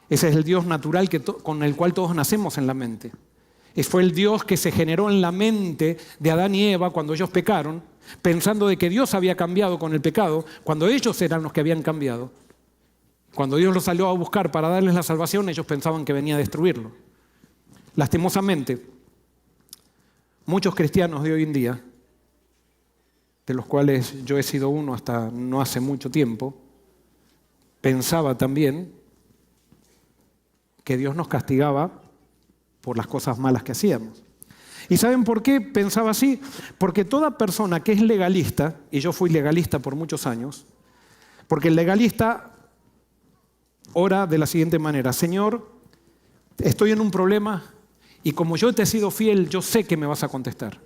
Ese es el Dios natural con el cual todos nacemos en la mente. Fue el Dios que se generó en la mente de Adán y Eva cuando ellos pecaron, pensando de que Dios había cambiado con el pecado, cuando ellos eran los que habían cambiado. Cuando Dios los salió a buscar para darles la salvación, ellos pensaban que venía a destruirlo. Lastimosamente, muchos cristianos de hoy en día, de los cuales yo he sido uno hasta no hace mucho tiempo, pensaba también que Dios nos castigaba por las cosas malas que hacíamos. ¿Y saben por qué pensaba así? Porque toda persona que es legalista, y yo fui legalista por muchos años, porque el legalista ora de la siguiente manera: Señor, estoy en un problema y como yo te he sido fiel, yo sé que me vas a contestar.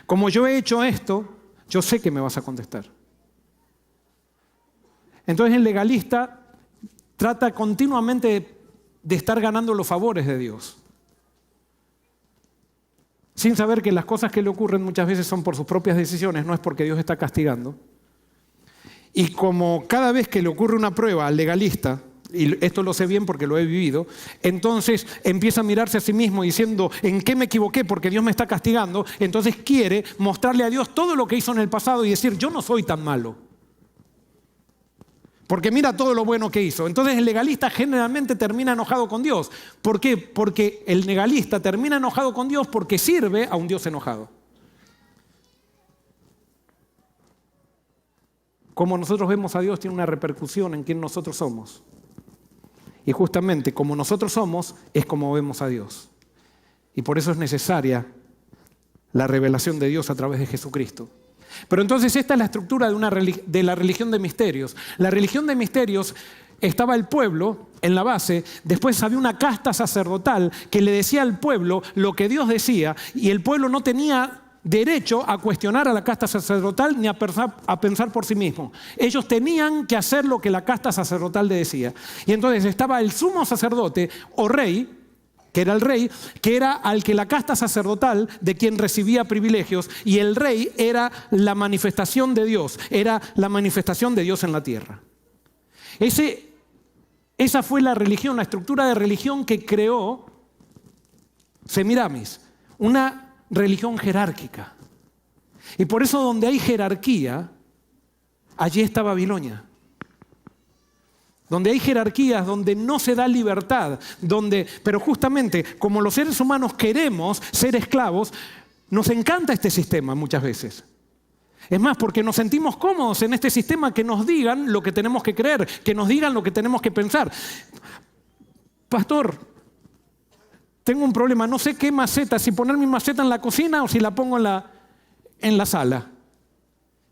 Como yo he hecho esto, yo sé que me vas a contestar. Entonces el legalista trata continuamente de estar ganando los favores de Dios, sin saber que las cosas que le ocurren muchas veces son por sus propias decisiones, no es porque Dios está castigando. Y como cada vez que le ocurre una prueba al legalista, y esto lo sé bien porque lo he vivido, entonces empieza a mirarse a sí mismo diciendo: ¿en qué me equivoqué? Porque Dios me está castigando. Entonces quiere mostrarle a Dios todo lo que hizo en el pasado y decir: yo no soy tan malo, porque mira todo lo bueno que hizo. Entonces el legalista generalmente termina enojado con Dios. ¿Por qué? Porque el legalista termina enojado con Dios porque sirve a un Dios enojado. Como nosotros vemos a Dios tiene una repercusión en quién nosotros somos. Y justamente como nosotros somos, es como vemos a Dios. Y por eso es necesaria la revelación de Dios a través de Jesucristo. Pero entonces esta es la estructura de la religión de misterios. La religión de misterios estaba el pueblo en la base, después había una casta sacerdotal que le decía al pueblo lo que Dios decía, y el pueblo no tenía derecho a cuestionar a la casta sacerdotal ni a pensar por sí mismo. Ellos tenían que hacer lo que la casta sacerdotal le decía. Y entonces estaba el sumo sacerdote o rey, que era el rey, que era al que la casta sacerdotal de quien recibía privilegios, y el rey era la manifestación de Dios, era la manifestación de Dios en la tierra. Esa fue la religión, la estructura de religión que creó Semiramis, una religión jerárquica. Y por eso donde hay jerarquía, allí está Babilonia. Donde hay jerarquías, donde no se da libertad, pero justamente como los seres humanos queremos ser esclavos, nos encanta este sistema muchas veces. Es más, porque nos sentimos cómodos en este sistema, que nos digan lo que tenemos que creer, que nos digan lo que tenemos que pensar. Pastor, tengo un problema, no sé qué maceta, si poner mi maceta en la cocina o si la pongo en la sala.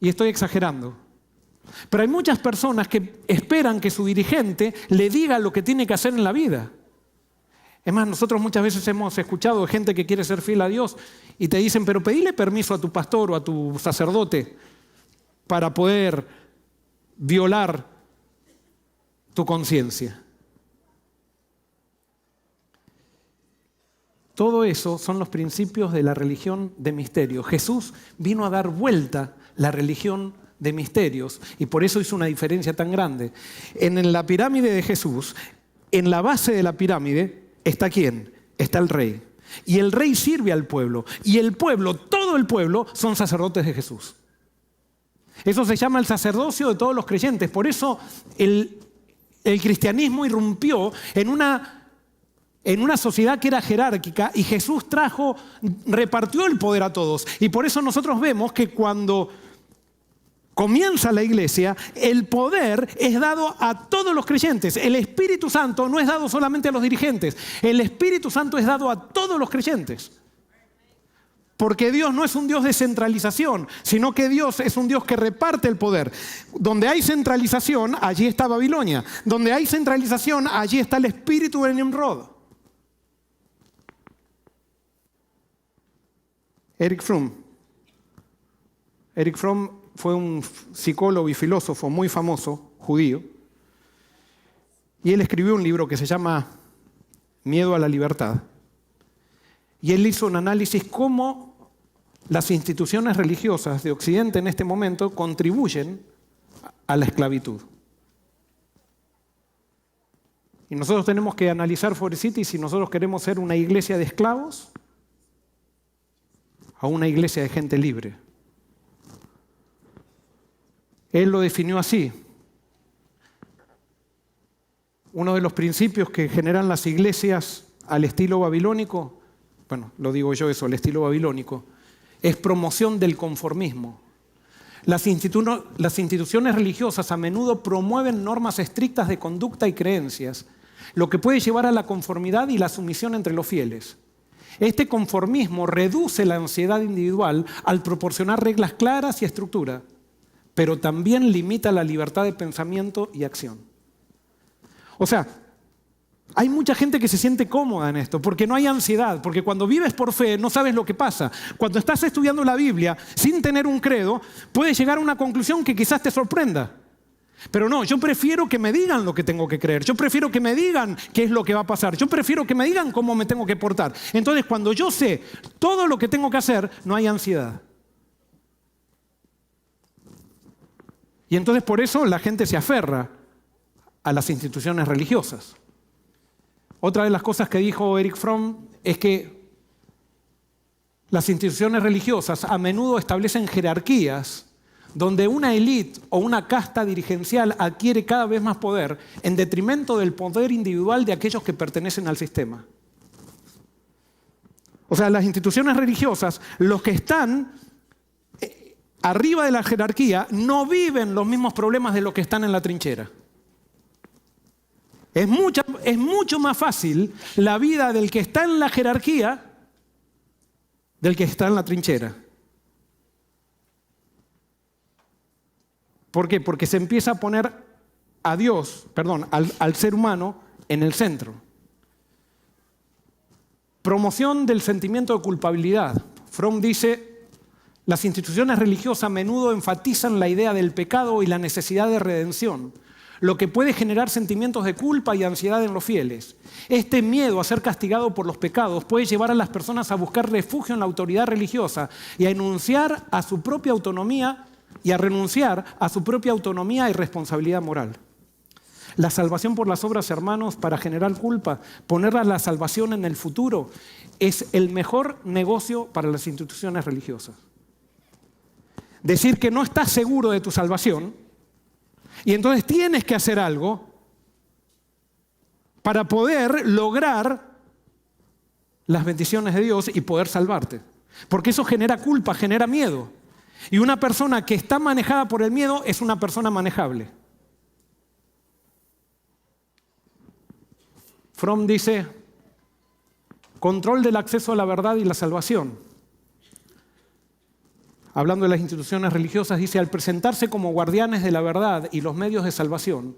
Y estoy exagerando. Pero hay muchas personas que esperan que su dirigente le diga lo que tiene que hacer en la vida. Es más, nosotros muchas veces hemos escuchado gente que quiere ser fiel a Dios y te dicen: pero pedile permiso a tu pastor o a tu sacerdote para poder violar tu conciencia. Todo eso son los principios de la religión de misterio. Jesús vino a dar vuelta la religión de misterios y por eso hizo una diferencia tan grande. En la pirámide de Jesús, en la base de la pirámide, ¿está quién? Está el rey. Y el rey sirve al pueblo. Y el pueblo, todo el pueblo, son sacerdotes de Jesús. Eso se llama el sacerdocio de todos los creyentes. Por eso el cristianismo irrumpió en una sociedad que era jerárquica y Jesús repartió el poder a todos. Y por eso nosotros vemos que cuando comienza la iglesia, el poder es dado a todos los creyentes. El Espíritu Santo no es dado solamente a los dirigentes. El Espíritu Santo es dado a todos los creyentes. Porque Dios no es un Dios de centralización, sino que Dios es un Dios que reparte el poder. Donde hay centralización, allí está Babilonia. Donde hay centralización, allí está el espíritu de Nimrod. Erich Fromm fue un psicólogo y filósofo muy famoso, judío, y él escribió un libro que se llama Miedo a la libertad. Y él hizo un análisis cómo las instituciones religiosas de Occidente en este momento contribuyen a la esclavitud. Y nosotros tenemos que analizar Forest City si nosotros queremos ser una iglesia de esclavos o una iglesia de gente libre. Él lo definió así. Uno de los principios que generan las iglesias al estilo babilónico, bueno, lo digo yo eso, al estilo babilónico, es promoción del conformismo. Las instituciones religiosas a menudo promueven normas estrictas de conducta y creencias, lo que puede llevar a la conformidad y la sumisión entre los fieles. Este conformismo reduce la ansiedad individual al proporcionar reglas claras y estructura, pero también limita la libertad de pensamiento y acción. O sea, hay mucha gente que se siente cómoda en esto, porque no hay ansiedad, porque cuando vives por fe no sabes lo que pasa. Cuando estás estudiando la Biblia sin tener un credo, puedes llegar a una conclusión que quizás te sorprenda. Pero no, yo prefiero que me digan lo que tengo que creer, yo prefiero que me digan qué es lo que va a pasar, yo prefiero que me digan cómo me tengo que portar. Entonces, cuando yo sé todo lo que tengo que hacer, no hay ansiedad. Y entonces por eso la gente se aferra a las instituciones religiosas. Otra de las cosas que dijo Erich Fromm es que las instituciones religiosas a menudo establecen jerarquías donde una élite o una casta dirigencial adquiere cada vez más poder en detrimento del poder individual de aquellos que pertenecen al sistema. O sea, las instituciones religiosas, los que están arriba de la jerarquía, no viven los mismos problemas de los que están en la trinchera. Es mucho más fácil la vida del que está en la jerarquía del que está en la trinchera. ¿Por qué? Porque se empieza a poner a Dios, al ser humano en el centro. Promoción del sentimiento de culpabilidad. Fromm dice, las instituciones religiosas a menudo enfatizan la idea del pecado y la necesidad de redención, lo que puede generar sentimientos de culpa y ansiedad en los fieles. Este miedo a ser castigado por los pecados puede llevar a las personas a buscar refugio en la autoridad religiosa y a renunciar a su propia autonomía y responsabilidad moral. La salvación por las obras, hermanos, para generar culpa, poner la salvación en el futuro, es el mejor negocio para las instituciones religiosas. Decir que no estás seguro de tu salvación y entonces tienes que hacer algo para poder lograr las bendiciones de Dios y poder salvarte. Porque eso genera culpa, genera miedo. Y una persona que está manejada por el miedo es una persona manejable. Fromm dice, control del acceso a la verdad y la salvación. Hablando de las instituciones religiosas, dice, al presentarse como guardianes de la verdad y los medios de salvación,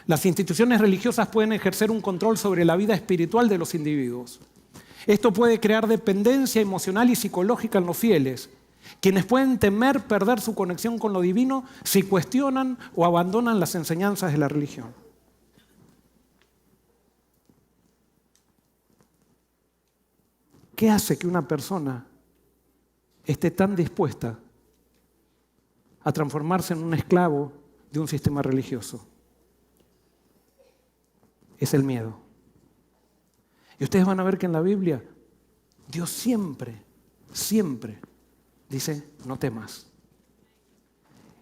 las instituciones religiosas pueden ejercer un control sobre la vida espiritual de los individuos. Esto puede crear dependencia emocional y psicológica en los fieles, quienes pueden temer perder su conexión con lo divino si cuestionan o abandonan las enseñanzas de la religión. ¿Qué hace que una persona esté tan dispuesta a transformarse en un esclavo de un sistema religioso? Es el miedo. Y ustedes van a ver que en la Biblia Dios siempre dice, no temas.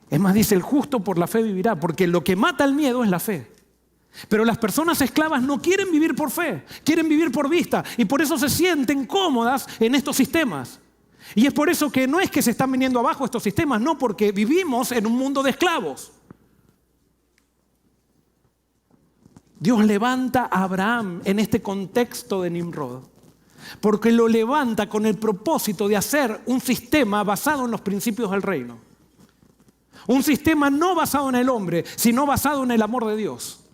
Es más, dice, el justo por la fe vivirá, porque lo que mata el miedo es la fe. Pero las personas esclavas no quieren vivir por fe, quieren vivir por vista, y por eso se sienten cómodas en estos sistemas. Y es por eso que no es que se están viniendo abajo estos sistemas, no, porque vivimos en un mundo de esclavos. Dios levanta a Abraham en este contexto de Nimrod, porque lo levanta con el propósito de hacer un sistema basado en los principios del reino. Un sistema no basado en el hombre, sino basado en el amor de Dios.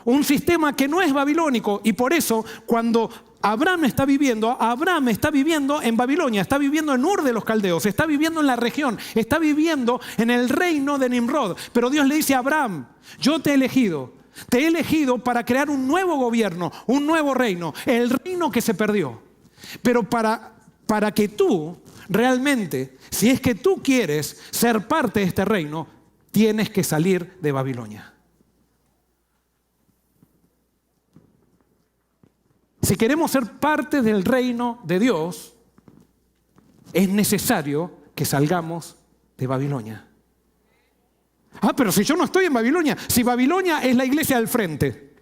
Un sistema que no es babilónico, y por eso cuando Abraham está viviendo en Babilonia, está viviendo en Ur de los Caldeos, está viviendo en la región, está viviendo en el reino de Nimrod. Pero Dios le dice a Abraham, yo te he elegido para crear un nuevo gobierno, un nuevo reino, el reino que se perdió. Pero para que tú realmente, si es que tú quieres ser parte de este reino, tienes que salir de Babilonia. Si queremos ser parte del reino de Dios, es necesario que salgamos de Babilonia. Pero si yo no estoy en Babilonia, si Babilonia es la iglesia del frente.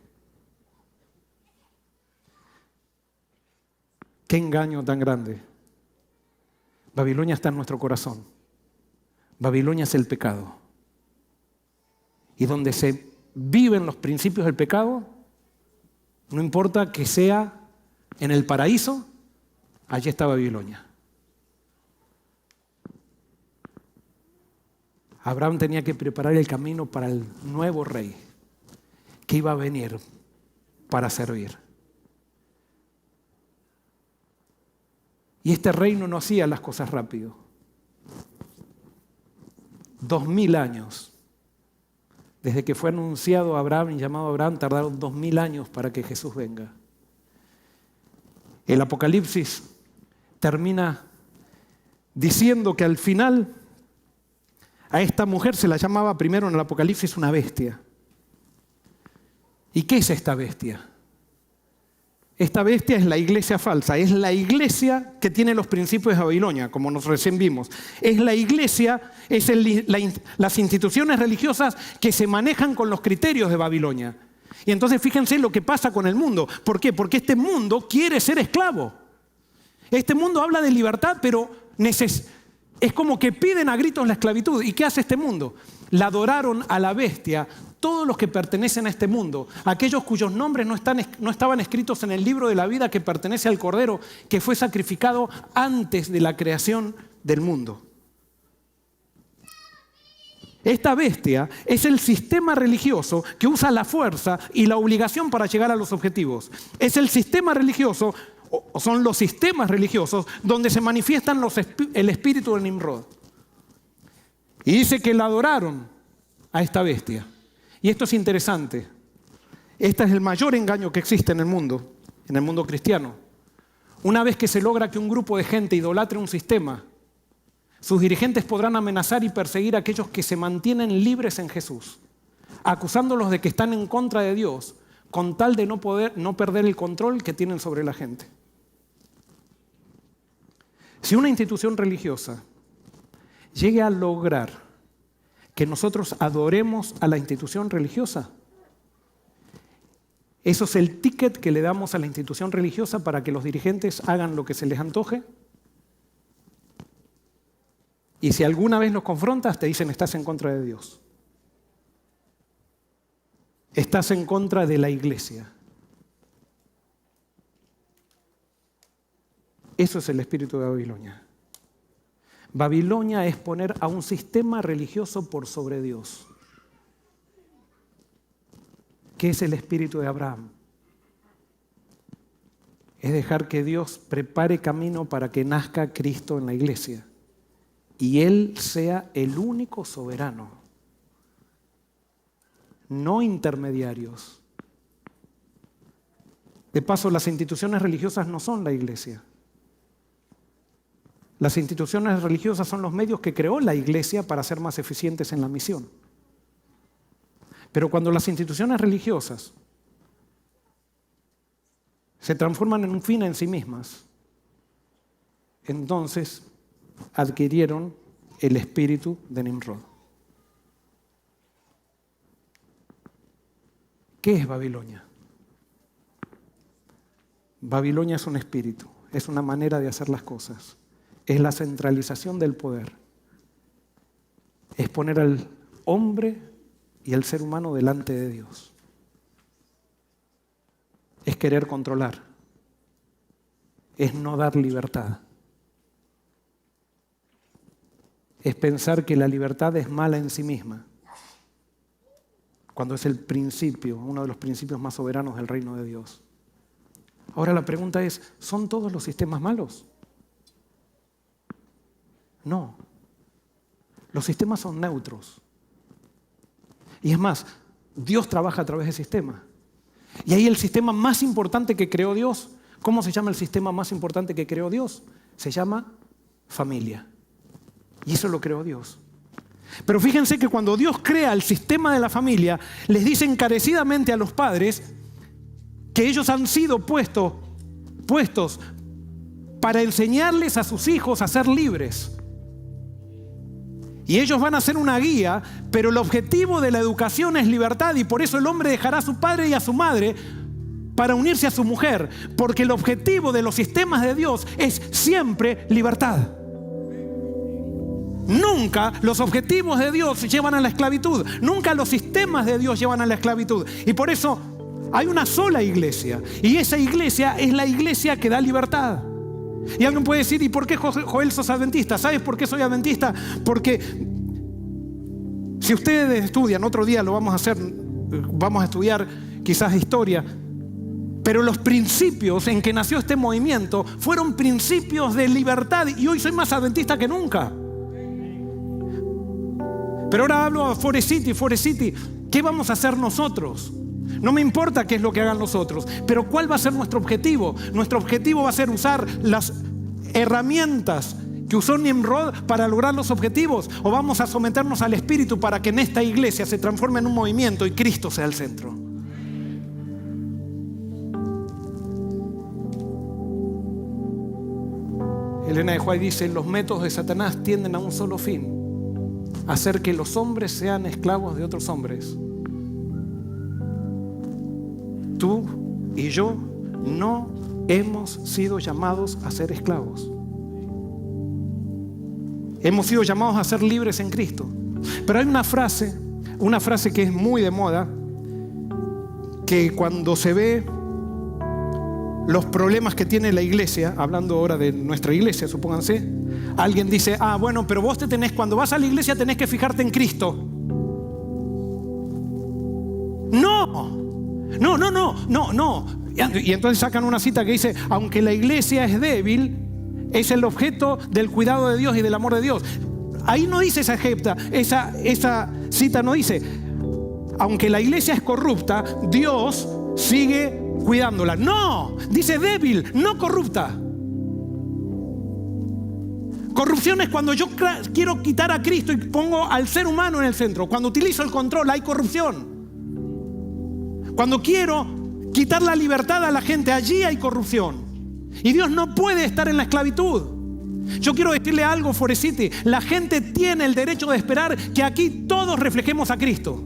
Qué engaño tan grande. Babilonia está en nuestro corazón. Babilonia es el pecado. Y donde se viven los principios del pecado, no importa que sea en el paraíso, allí está Babilonia. Abraham tenía que preparar el camino para el nuevo rey que iba a venir para servir. Y este reino no hacía las cosas rápido. 2000 años. Desde que fue anunciado a Abraham y llamado a Abraham, tardaron 2000 años para que Jesús venga. El Apocalipsis termina diciendo que al final a esta mujer se la llamaba primero en el Apocalipsis una bestia. ¿Y qué es esta bestia? Esta bestia es la iglesia falsa, es la iglesia que tiene los principios de Babilonia, como nos recién vimos. Es la iglesia, las instituciones religiosas que se manejan con los criterios de Babilonia. Y entonces fíjense lo que pasa con el mundo. ¿Por qué? Porque este mundo quiere ser esclavo. Este mundo habla de libertad, pero es como que piden a gritos la esclavitud. ¿Y qué hace este mundo? La adoraron a la bestia todos los que pertenecen a este mundo, aquellos cuyos nombres no estaban escritos en el libro de la vida que pertenece al Cordero, que fue sacrificado antes de la creación del mundo. Esta bestia es el sistema religioso que usa la fuerza y la obligación para llegar a los objetivos. Es el sistema religioso, o son los sistemas religiosos, donde se manifiestan el espíritu de Nimrod. Y dice que la adoraron a esta bestia. Y esto es interesante. Este es el mayor engaño que existe en el mundo cristiano. Una vez que se logra que un grupo de gente idolatre un sistema, sus dirigentes podrán amenazar y perseguir a aquellos que se mantienen libres en Jesús, acusándolos de que están en contra de Dios, con tal de no perder el control que tienen sobre la gente. Si una institución religiosa llegue a lograr que nosotros adoremos a la institución religiosa, eso es el ticket que le damos a la institución religiosa para que los dirigentes hagan lo que se les antoje. Y si alguna vez los confrontas, te dicen, estás en contra de Dios. Estás en contra de la iglesia. Eso es el espíritu de Babilonia. Babilonia es poner a un sistema religioso por sobre Dios. ¿Qué es el espíritu de Abraham? Es dejar que Dios prepare camino para que nazca Cristo en la iglesia y Él sea el único soberano. No intermediarios. De paso, las instituciones religiosas no son la iglesia. Las instituciones religiosas son los medios que creó la iglesia para ser más eficientes en la misión. Pero cuando las instituciones religiosas se transforman en un fin en sí mismas, entonces adquirieron el espíritu de Nimrod. ¿Qué es Babilonia? Babilonia es un espíritu, es una manera de hacer las cosas, es la centralización del poder, es poner al hombre y al ser humano delante de Dios, es querer controlar, es no dar libertad, es pensar que la libertad es mala en sí misma, cuando es el principio, uno de los principios más soberanos del reino de Dios. Ahora la pregunta es, ¿son todos los sistemas malos? No. Los sistemas son neutros. Y es más, Dios trabaja a través de sistemas. Y ahí el sistema más importante que creó Dios, ¿cómo se llama el sistema más importante que creó Dios? Se llama familia. Y eso lo creó Dios. Pero fíjense que cuando Dios crea el sistema de la familia, les dice encarecidamente a los padres que ellos han sido puestos para enseñarles a sus hijos a ser libres. Y ellos van a ser una guía, pero el objetivo de la educación es libertad, y por eso el hombre dejará a su padre y a su madre para unirse a su mujer, porque el objetivo de los sistemas de Dios es siempre libertad. Nunca los objetivos de Dios llevan a la esclavitud, nunca los sistemas de Dios llevan a la esclavitud. Y por eso hay una sola iglesia, y esa iglesia es la iglesia que da libertad. Y alguien puede decir, ¿y por qué, Joel, sos adventista? ¿Sabes por qué soy adventista? Porque si ustedes estudian, otro día lo vamos a hacer, vamos a estudiar quizás historia, pero los principios en que nació este movimiento fueron principios de libertad, y hoy soy más adventista que nunca. Pero ahora hablo a Forest City, ¿qué vamos a hacer nosotros? No me importa qué es lo que hagan los otros, pero ¿cuál va a ser nuestro objetivo? Nuestro objetivo va a ser usar las herramientas que usó Nimrod para lograr los objetivos, o vamos a someternos al Espíritu para que en esta iglesia se transforme en un movimiento y Cristo sea el centro. Elena de White dice, los métodos de Satanás tienden a un solo fin: hacer que los hombres sean esclavos de otros hombres. Tú y yo no hemos sido llamados a ser esclavos. Hemos sido llamados a ser libres en Cristo. Pero hay una frase que es muy de moda, que cuando se ve los problemas que tiene la iglesia, hablando ahora de nuestra iglesia, supónganse, alguien dice, bueno, pero vos cuando vas a la iglesia tenés que fijarte en Cristo. No. Y entonces sacan una cita que dice, aunque la iglesia es débil, es el objeto del cuidado de Dios y del amor de Dios. Ahí no dice esa cita no dice, aunque la iglesia es corrupta, Dios sigue cuidándola. No, dice débil, no corrupta. Corrupción es cuando yo quiero quitar a Cristo y pongo al ser humano en el centro. Cuando utilizo el control, hay corrupción. Cuando quiero quitar la libertad a la gente, allí hay corrupción. Y Dios no puede estar en la esclavitud. Yo quiero decirle algo, Forest City. La gente tiene el derecho de esperar que aquí todos reflejemos a Cristo.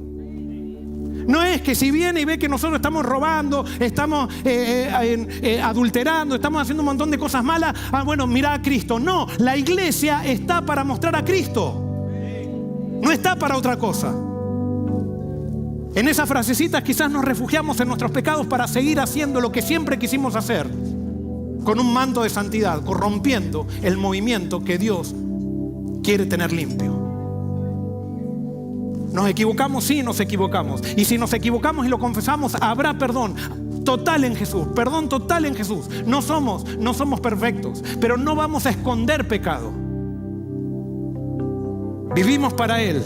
No es que si viene y ve que nosotros estamos robando, estamos adulterando, estamos haciendo un montón de cosas malas, bueno, mira a Cristo. No, la iglesia está para mostrar a Cristo. No está para otra cosa. En esas frasecitas quizás nos refugiamos en nuestros pecados para seguir haciendo lo que siempre quisimos hacer, con un manto de santidad, corrompiendo el movimiento que Dios quiere tener limpio. ¿Nos equivocamos? Sí, nos equivocamos. Y si nos equivocamos y lo confesamos, habrá perdón total en Jesús. Perdón total en Jesús. No somos perfectos, pero no vamos a esconder pecado. Vivimos para Él.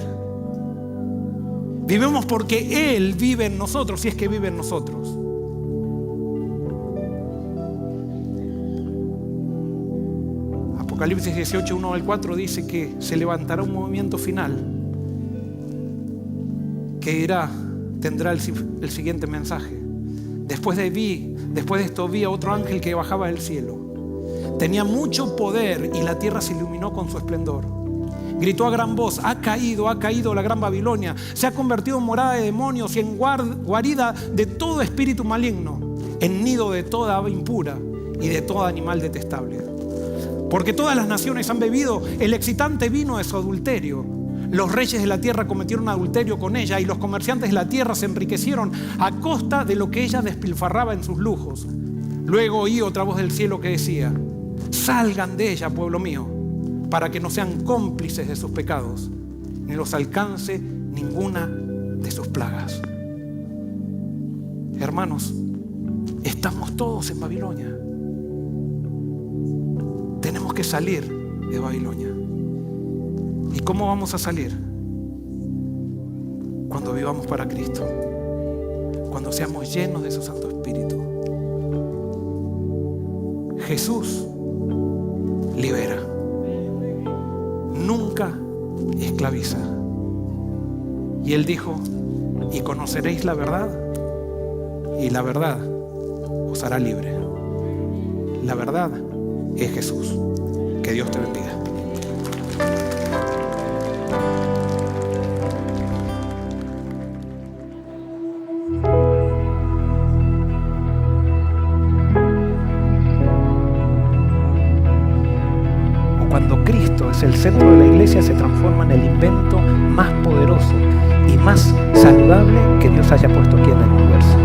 Vivimos porque Él vive en nosotros, si es que vive en nosotros. Apocalipsis 18, 1 al 4 dice que se levantará un movimiento final que tendrá el siguiente mensaje. Después de esto vi a otro ángel que bajaba del cielo. Tenía mucho poder y la tierra se iluminó con su esplendor. Gritó a gran voz: ha caído la gran Babilonia, se ha convertido en morada de demonios y en guarida de todo espíritu maligno, en nido de toda ave impura y de todo animal detestable. Porque todas las naciones han bebido el excitante vino de su adulterio. Los reyes de la tierra cometieron adulterio con ella y los comerciantes de la tierra se enriquecieron a costa de lo que ella despilfarraba en sus lujos. Luego oí otra voz del cielo que decía: salgan de ella, pueblo mío, para que no sean cómplices de sus pecados, ni los alcance ninguna de sus plagas. Hermanos, estamos todos en Babilonia. Tenemos que salir de Babilonia. ¿Y cómo vamos a salir? Cuando vivamos para Cristo, cuando seamos llenos de su Santo Espíritu. Jesús libera, nunca esclaviza. Y Él dijo: y conoceréis la verdad, y la verdad os hará libre. La verdad es Jesús. Que Dios te bendiga. Cuando Cristo es el centro de la iglesia, se transforma en el invento más poderoso y más saludable que Dios haya puesto aquí en el universo.